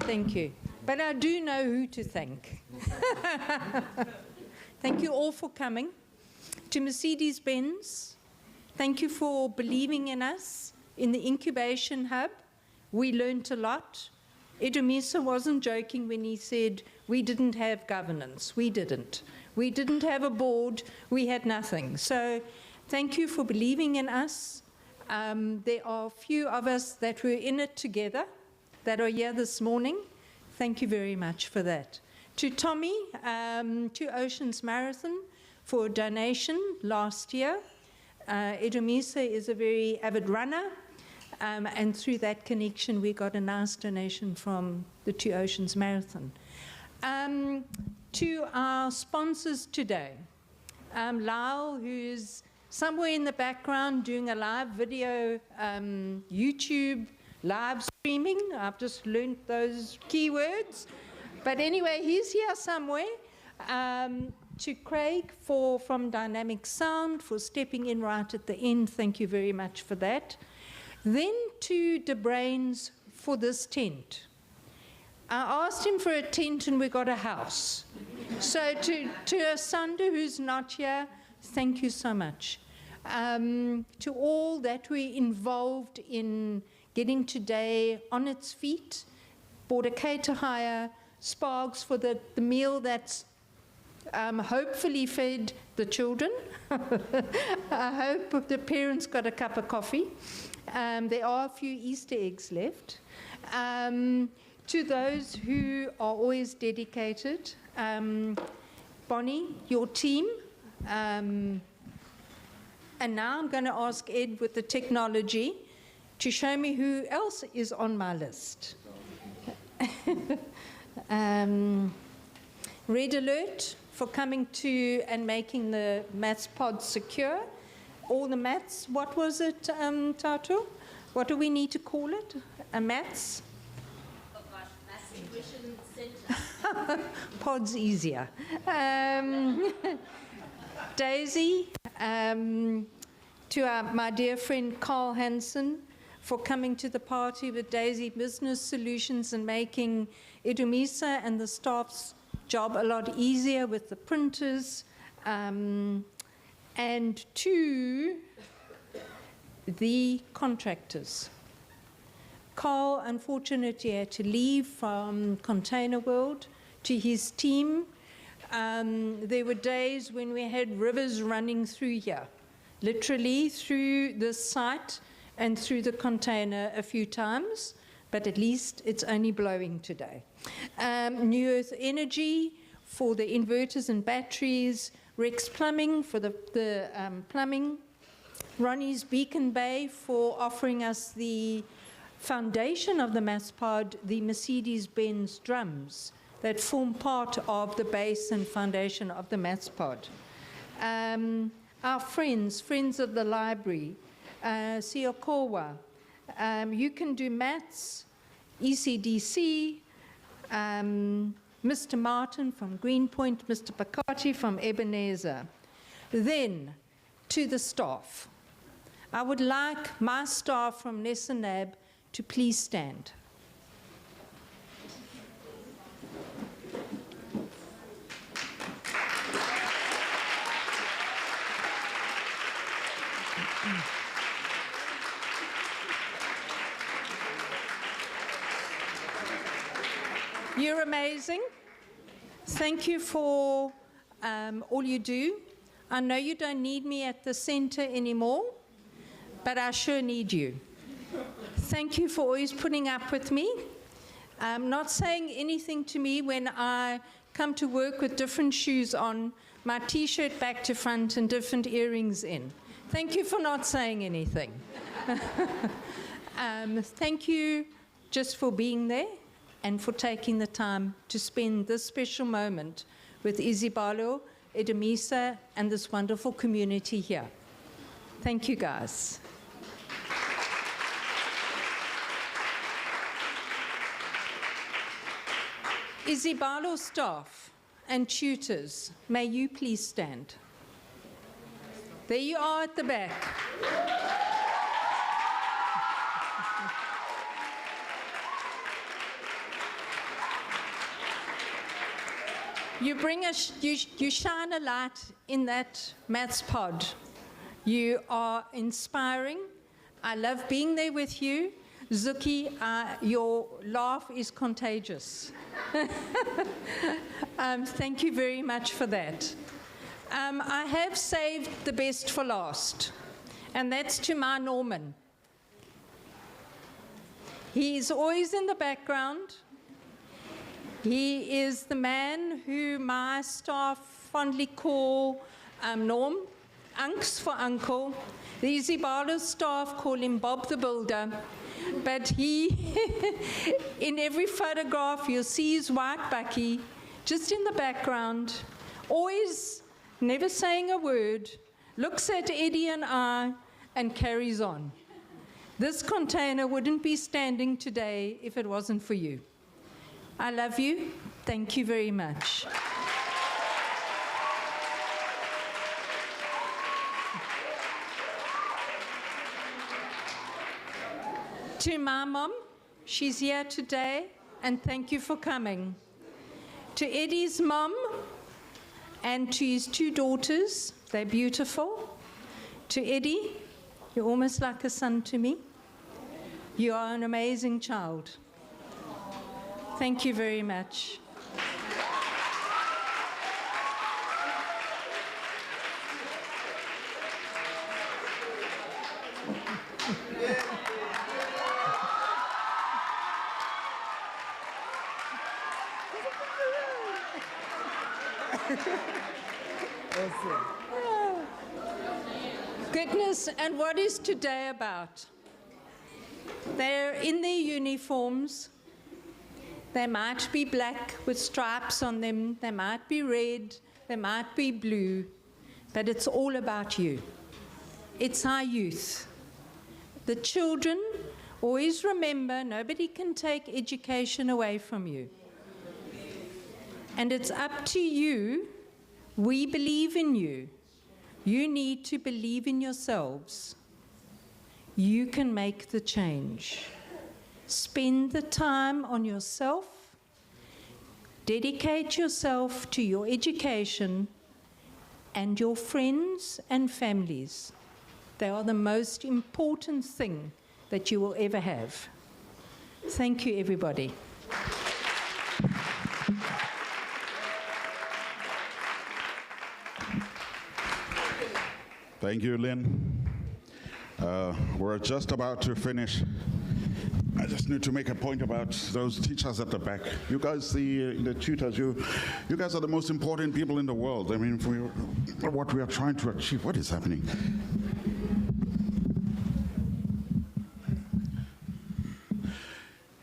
Thank you. But I do know who to thank. Thank you all for coming. To Mercedes-Benz, thank you for believing in us in the incubation hub. We learned a lot. Edumisa wasn't joking when he said we didn't have governance. We didn't. We didn't have a board. We had nothing. So thank you for believing in us. There are a few of us that were in it together that are here this morning. Thank you very much for that. To Tommy, to Oceans Marathon for a donation last year. Edumisa is a very avid runner, and through that connection we got a nice donation from the Two Oceans Marathon. To our sponsors today, Lyle, who's somewhere in the background doing a live video, YouTube live streaming. I've just learned those keywords. But anyway, he's here somewhere. To Craig from Dynamic Sound for stepping in right at the end. Thank you very much for that. Then to De Brains for this tent. I asked him for a tent and we got a house. So to Asanda, who's not here, thank you so much. To all that were involved in getting today on its feet, Border Cater Hire, Sparks for the meal that's hopefully fed the children. I hope the parents got a cup of coffee. There are a few Easter eggs left. To those who are always dedicated, Bonnie, your team, and now I'm going to ask Ed with the technology to show me who else is on my list. Red Alert for coming to and making the maths pod secure. All the maths, what was it, Tato? What do we need to call it? A maths? Oh gosh, Maths Tuition Center. Pod's easier. Daisy, to my dear friend Carl Hansen for coming to the party with Daisy Business Solutions and making Edumisa and the staff's job a lot easier with the printers. And to the contractors. Carl, unfortunately, had to leave from Container World to his team. There were days when we had rivers running through here, literally through the site and through the container a few times, but at least it's only blowing today. New Earth Energy for the inverters and batteries, Rex Plumbing for the plumbing, Ronnie's Beacon Bay for offering us the foundation of the MassPod, the Mercedes-Benz drums that form part of the base and foundation of the MassPod. Our friends of the library, Siokowa, You Can Do Maths, ECDC, Mr. Martin from Greenpoint, Mr. Pakati from Ebenezer. Then, to the staff. I would like my staff from Nesanab to please stand. You're amazing. Thank you for all you do. I know you don't need me at the center anymore, but I sure need you. Thank you for always putting up with me. Not saying anything to me when I come to work with different shoes on, my T-shirt back to front and different earrings in. Thank you for not saying anything. Thank you just for being there and for taking the time to spend this special moment with Izibalo, Edemisa, and this wonderful community here. Thank you, guys. Izibalo staff and tutors, may you please stand. There you are at the back. You shine a light in that maths pod. You are inspiring. I love being there with you. Zuki, your laugh is contagious. Thank you very much for that. I have saved the best for last, and that's to my Norman. He is always in the background. He is the man who my staff fondly call Norm, Unks for uncle. The Izibalo staff call him Bob the Builder. But he, in every photograph, you'll see his white bucky, just in the background, always never saying a word, looks at Eddie and I, and carries on. This container wouldn't be standing today if it wasn't for you. I love you. Thank you very much. To my mom, she's here today, and thank you for coming. To Eddie's mom and to his two daughters, they're beautiful. To Eddie, you're almost like a son to me. You are an amazing child. Thank you very much. Goodness, and what is today about? They're in their uniforms. They might be black with stripes on them, they might be red, they might be blue, but it's all about you. It's our youth. The children, always remember, nobody can take education away from you. And it's up to you. We believe in you. You need to believe in yourselves. You can make the change. Spend the time on yourself. Dedicate yourself to your education and your friends and families. They are the most important thing that you will ever have. Thank you, everybody. Thank you, Lynn. We're just about to finish I just need to make a point about those teachers at the back. You guys, the tutors, you guys are the most important people in the world. I mean, for what we are trying to achieve. What is happening?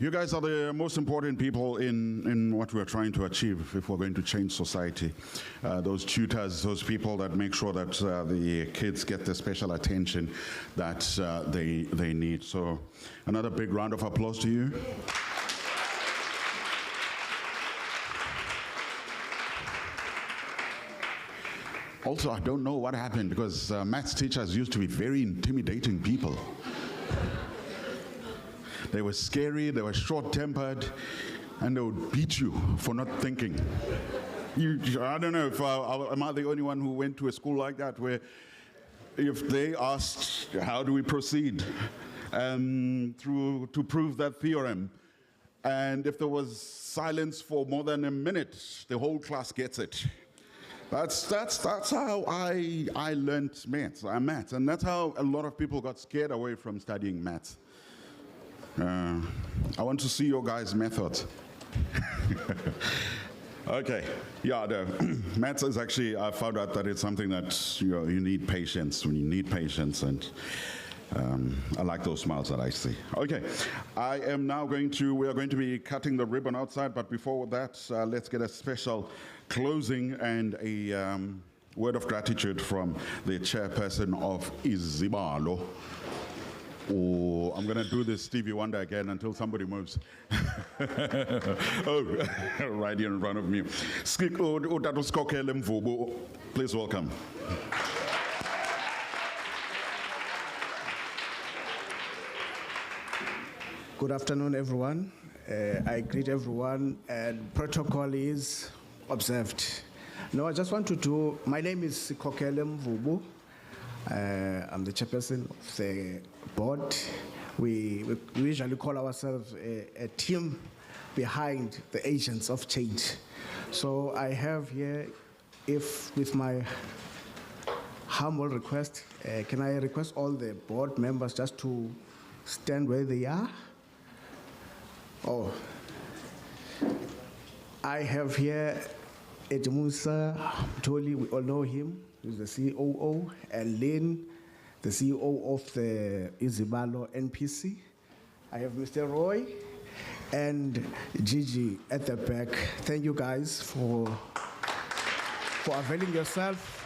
You guys are the most important people in what we're trying to achieve if we're going to change society. Those tutors, those people that make sure that the kids get the special attention that they need. So another big round of applause to you. Also, I don't know what happened because maths teachers used to be very intimidating people. They were scary, they were short-tempered, and they would beat you for not thinking. I don't know if am I the only one who went to a school like that where if they asked, how do we proceed to prove that theorem, and if there was silence for more than a minute, the whole class gets it. That's how I learned maths, and that's how a lot of people got scared away from studying maths. I want to see your guys' methods. Okay, yeah, the maths is actually, I found out that it's something that you need patience. When you need patience, and I like those smiles that I see. Okay, we are going to be cutting the ribbon outside, but before that, let's get a special closing and a word of gratitude from the chairperson of Izibalo. Oh, I'm going to do this Stevie Wonder again until somebody moves. Oh, right here in front of me. Please welcome. Good afternoon, everyone. I greet everyone, and protocol is observed. Now, I just want to do, my name is Kokele Mvubu. I'm the chairperson of the board. We usually call ourselves a team behind the agents of change. So I have here, if with my humble request, can I request all the board members just to stand where they are? Oh, I have here Edmusa Toli, we all know him, who's the COO, and Lynn, the CEO of the Izibalo NPC. I have Mr. Roy and Gigi at the back. Thank you guys for availing yourself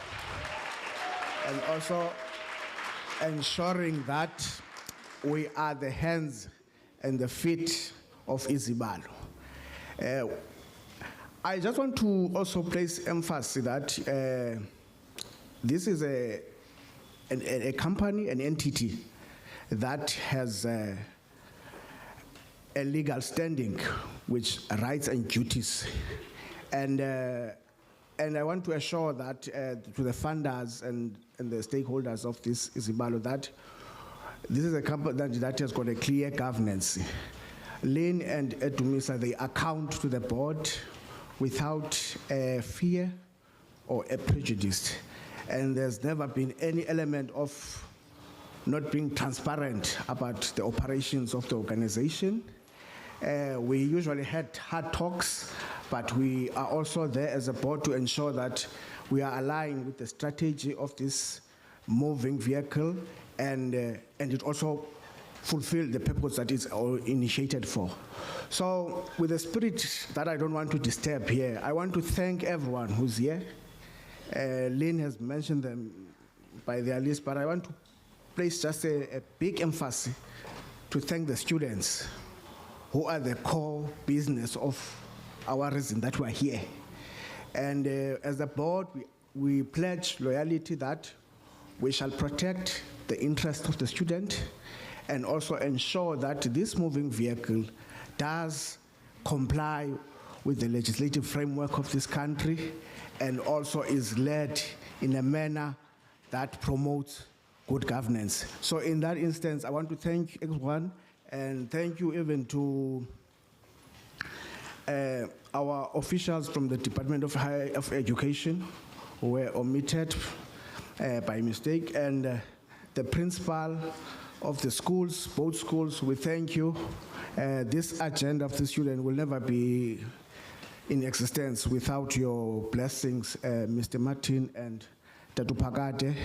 and also ensuring that we are the hands and the feet of Izibalo. I just want to also place emphasis that this is a company, an entity that has a legal standing, which rights and duties. And I want to assure that to the funders and the stakeholders of this Izibalo that this is a company that has got a clear governance. Lynn and Edumisa, they account to the board without fear or a prejudice. And there's never been any element of not being transparent about the operations of the organization. We usually had hard talks, but we are also there as a board to ensure that we are aligned with the strategy of this moving vehicle, and it also fulfill the purpose that it's initiated for. So with the spirit that I don't want to disturb here, I want to thank everyone who's here. Lynn has mentioned them by their list, but I want to place just a big emphasis to thank the students who are the core business of our reason that we're here. And as a board, we pledge loyalty that we shall protect the interest of the student and also ensure that this moving vehicle does comply with the legislative framework of this country and also is led in a manner that promotes good governance. So in that instance, I want to thank everyone, and thank you even to our officials from the Department of Higher Education who were omitted by mistake, and the principal of the schools, both schools, we thank you. This agenda of the student will never be in existence without your blessings, Mr. Martin and Tatu Pagate.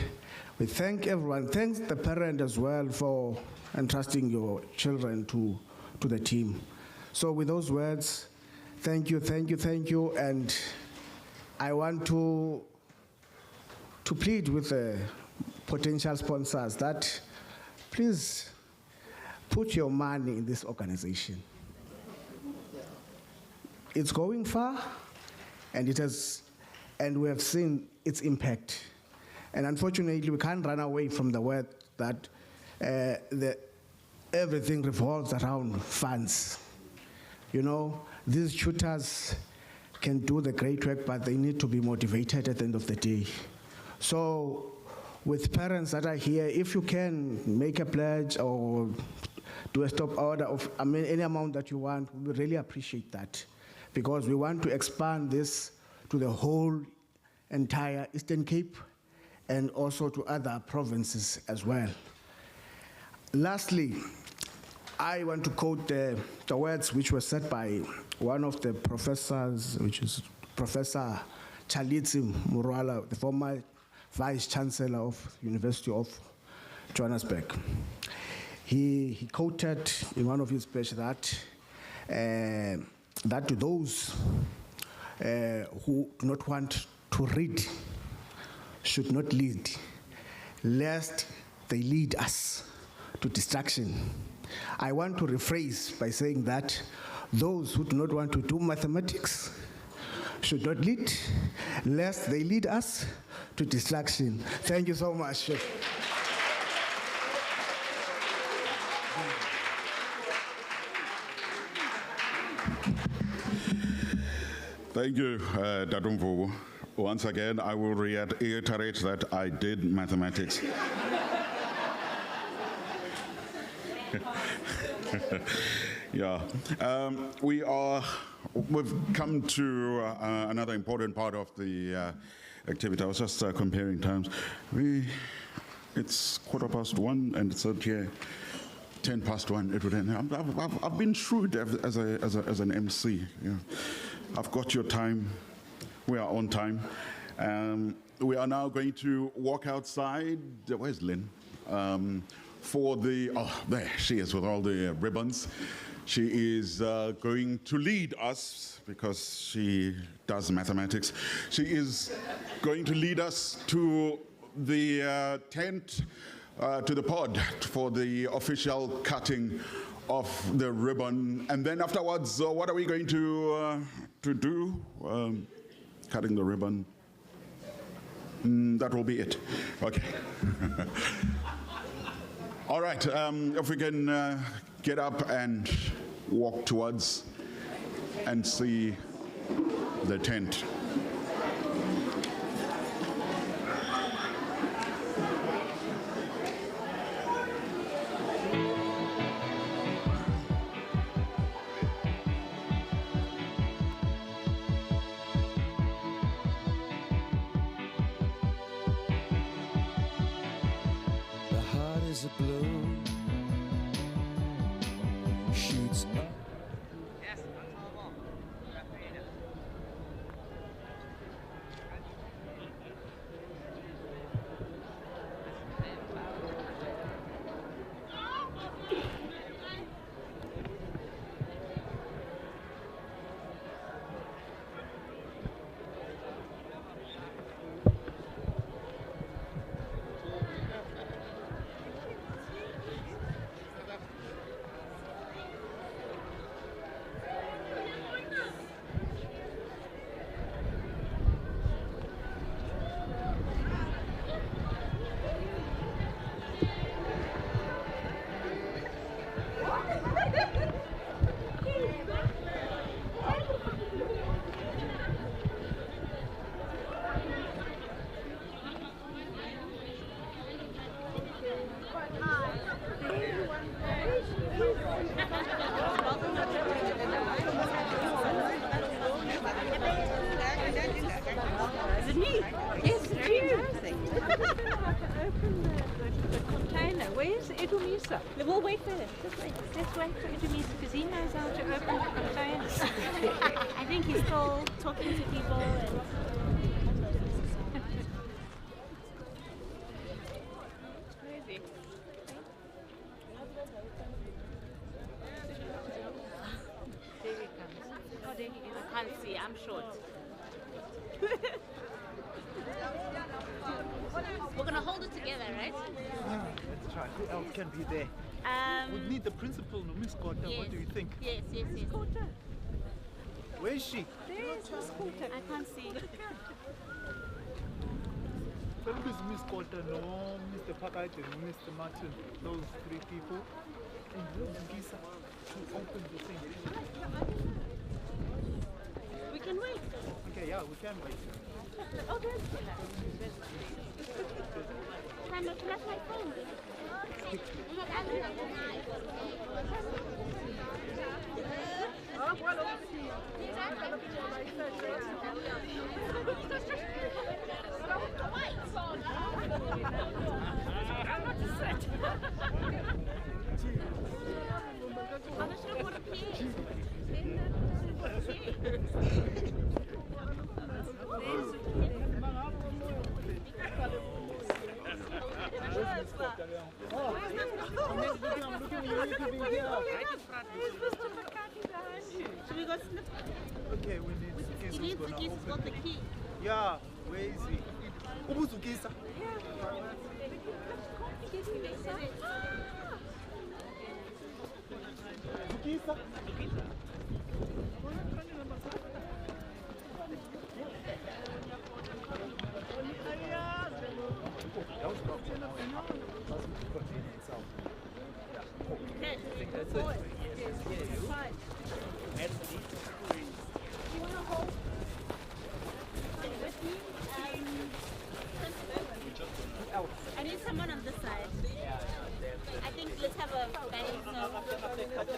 We thank everyone. Thanks the parent as well for entrusting your children to the team. So with those words, thank you, thank you, thank you. And I want to plead with the potential sponsors that please put your money in this organization. It's going far, and we have seen its impact. And unfortunately, we can't run away from the word that everything revolves around funds. You know, these tutors can do the great work, but they need to be motivated at the end of the day. So with parents that are here, if you can make a pledge or do a stop order of any amount that you want, we really appreciate that, because we want to expand this to the whole entire Eastern Cape and also to other provinces as well. Lastly, I want to quote the words which were said by one of the professors, which is Professor Chalitsi Murwala, the former Vice Chancellor of University of Johannesburg. He quoted in one of his speeches that to those who do not want to read should not lead, lest they lead us to distraction. I want to rephrase by saying that those who do not want to do mathematics should not lead, lest they lead us to distraction. Thank you so much. Thank you, Dadumvu. Once again, I will reiterate that I did mathematics. Yeah, we've come to another important part of the activity. I was just comparing times. It's 1:15, and it's here 1:10. It would end. I've been shrewd as an MC. Yeah. I've got your time. We are on time. We are now going to walk outside. Where's Lynn? For the, there she is with all the ribbons. She is going to lead us, because she does mathematics. She is going to lead us to the tent, to the pod for the official cutting of the ribbon. And then afterwards, what are we going to do? Cutting the ribbon. That will be it. Okay. All right, if we can get up and walk towards and see the tent. The heart is a blue, shoots up. Is it me? Yes, it's you. I have to open the container. Where Where's Edumisa? We'll wait for him. Let's wait for Edumisa because he knows how to open the containers. I think he's still talking to people. And there he comes. Oh, there he is. I can't see. I'm short. We're gonna hold it together, right? Let's try. Who else can be there? We need the principal, no, Miss Cotta. Yes. What do you think? Yes. Where is she? There is Miss Cotta. I can't see. Where is Miss Cotta? No, Mr. Pakait and Mr. Martin. Those three people. And where's Gisa to open the thing? We can wait. Okay, yeah, we can wait. Oh, there's Can I flash my phone? Should we go snip? Okay, we need He needs to give us the key. Yeah, where is he? Ubuzukisa. Zukisa. I need someone on this side. I think let's have a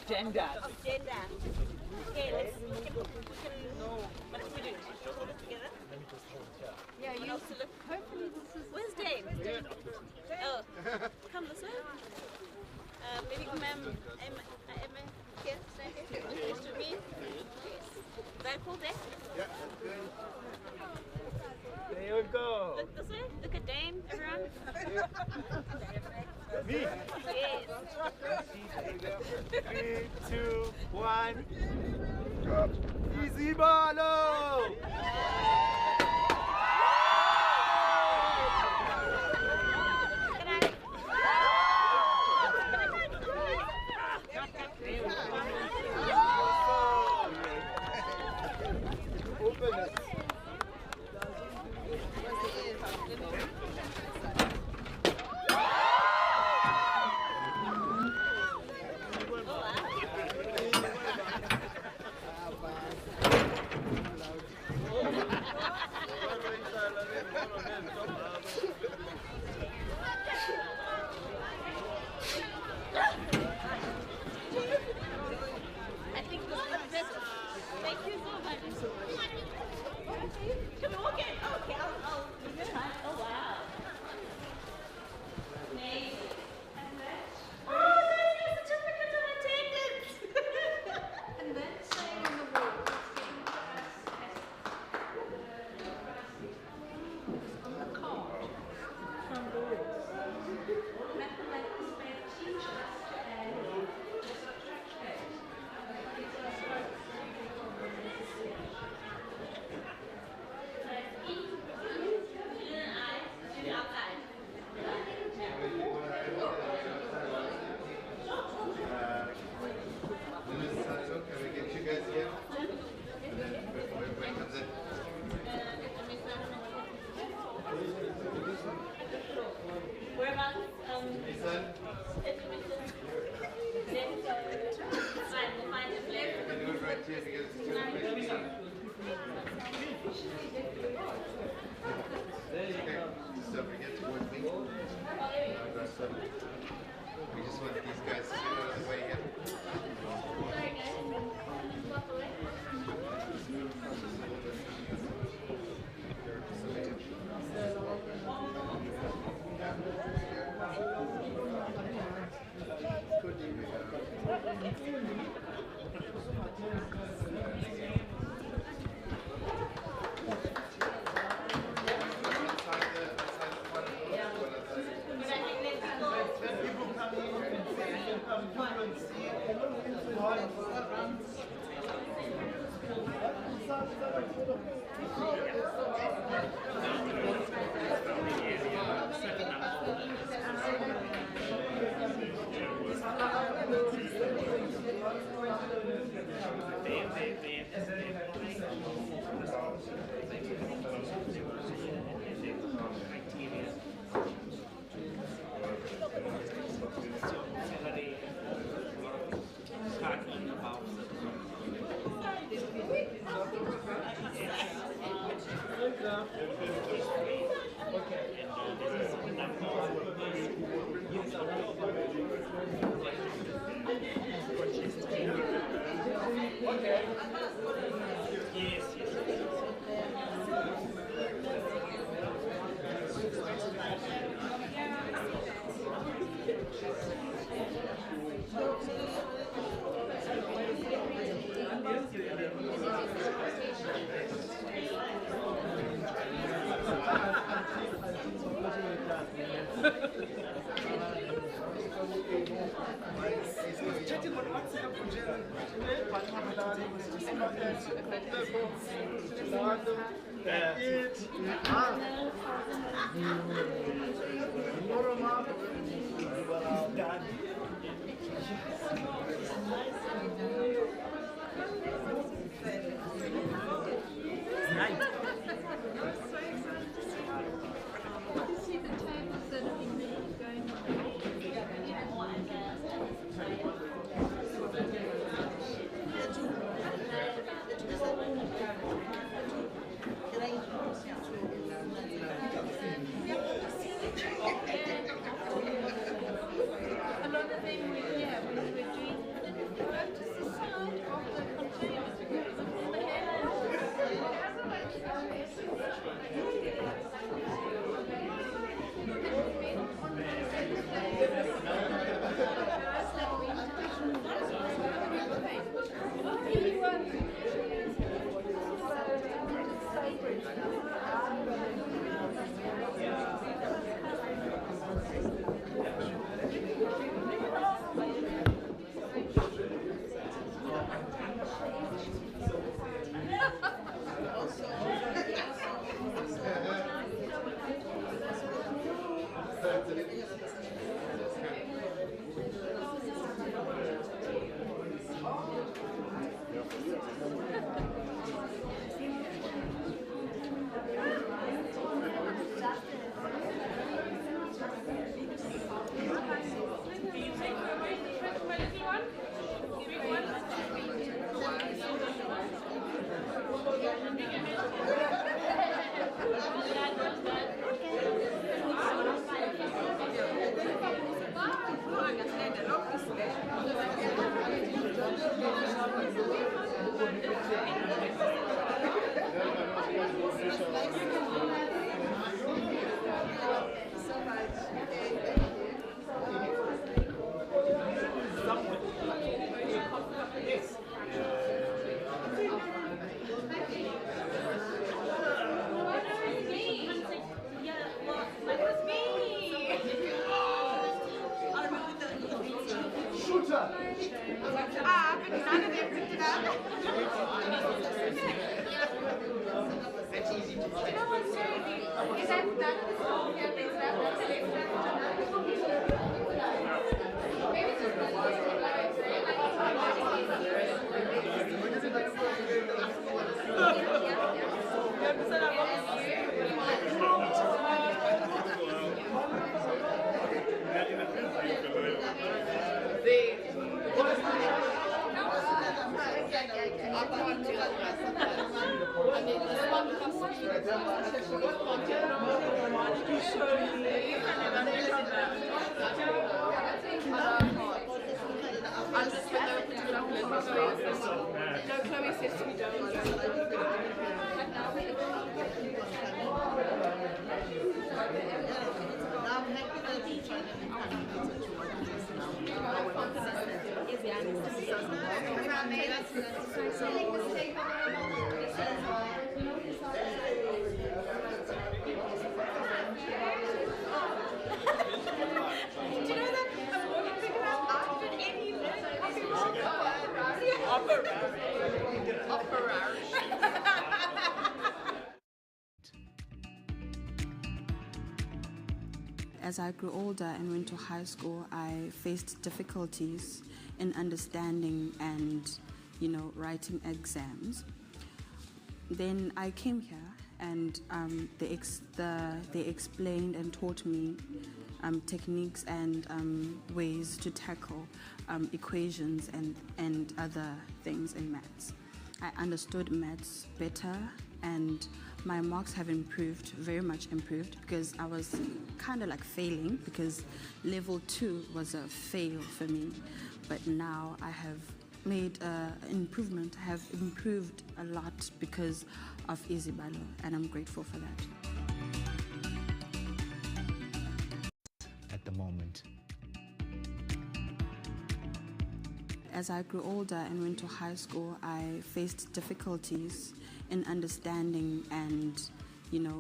Gender. Okay, let's we can what if we do? Hold it together? Yeah, you also look. hopefully this is. Where's Dave? Oh, come this way. Maybe ma'am, Emma, here, stand here. Next to me. Yes. Do I pull Dave? Yeah. There we go. Look this way. Look at Dane, everyone. Me? Yes. 3, 2, 1. Izibalo! Open it. I think this is the best. Thank you so much. Okay, I'll give you a time. Oh, wow. Amazing. Oh, there's your certificate of attendance. And then saying on the wall, on the card from the wall. Mathematics may teach us to add the subtract. Whereabouts? We just want these guys to get out of the way here. As I grew older and went to high school, I faced difficulties in understanding and, writing exams. Then I came here, and they explained and taught me techniques and ways to tackle equations and other things in maths. I understood maths better, and my marks have improved, very much improved, because I was kind of like failing, because level 2 was a fail for me. But now I have made an improvement, have improved a lot because of Izibalo, and I'm grateful for that. At the moment. As I grew older and went to high school, I faced difficulties in understanding and,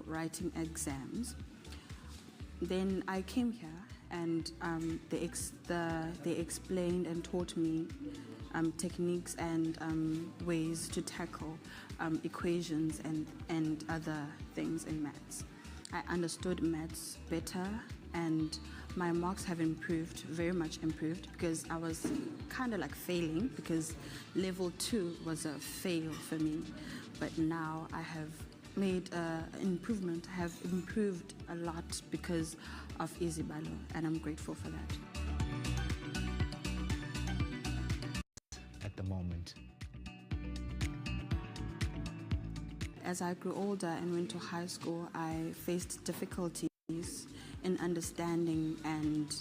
writing exams. Then I came here, and they explained and taught me techniques and ways to tackle equations and other things in maths. I understood maths better, and my marks have improved, very much improved, because I was kind of like failing, because level 2 was a fail for me. But now I have made an improvement, have improved a lot because of Izibalo, and I'm grateful for that. At the moment. As I grew older and went to high school, I faced difficulties in understanding and,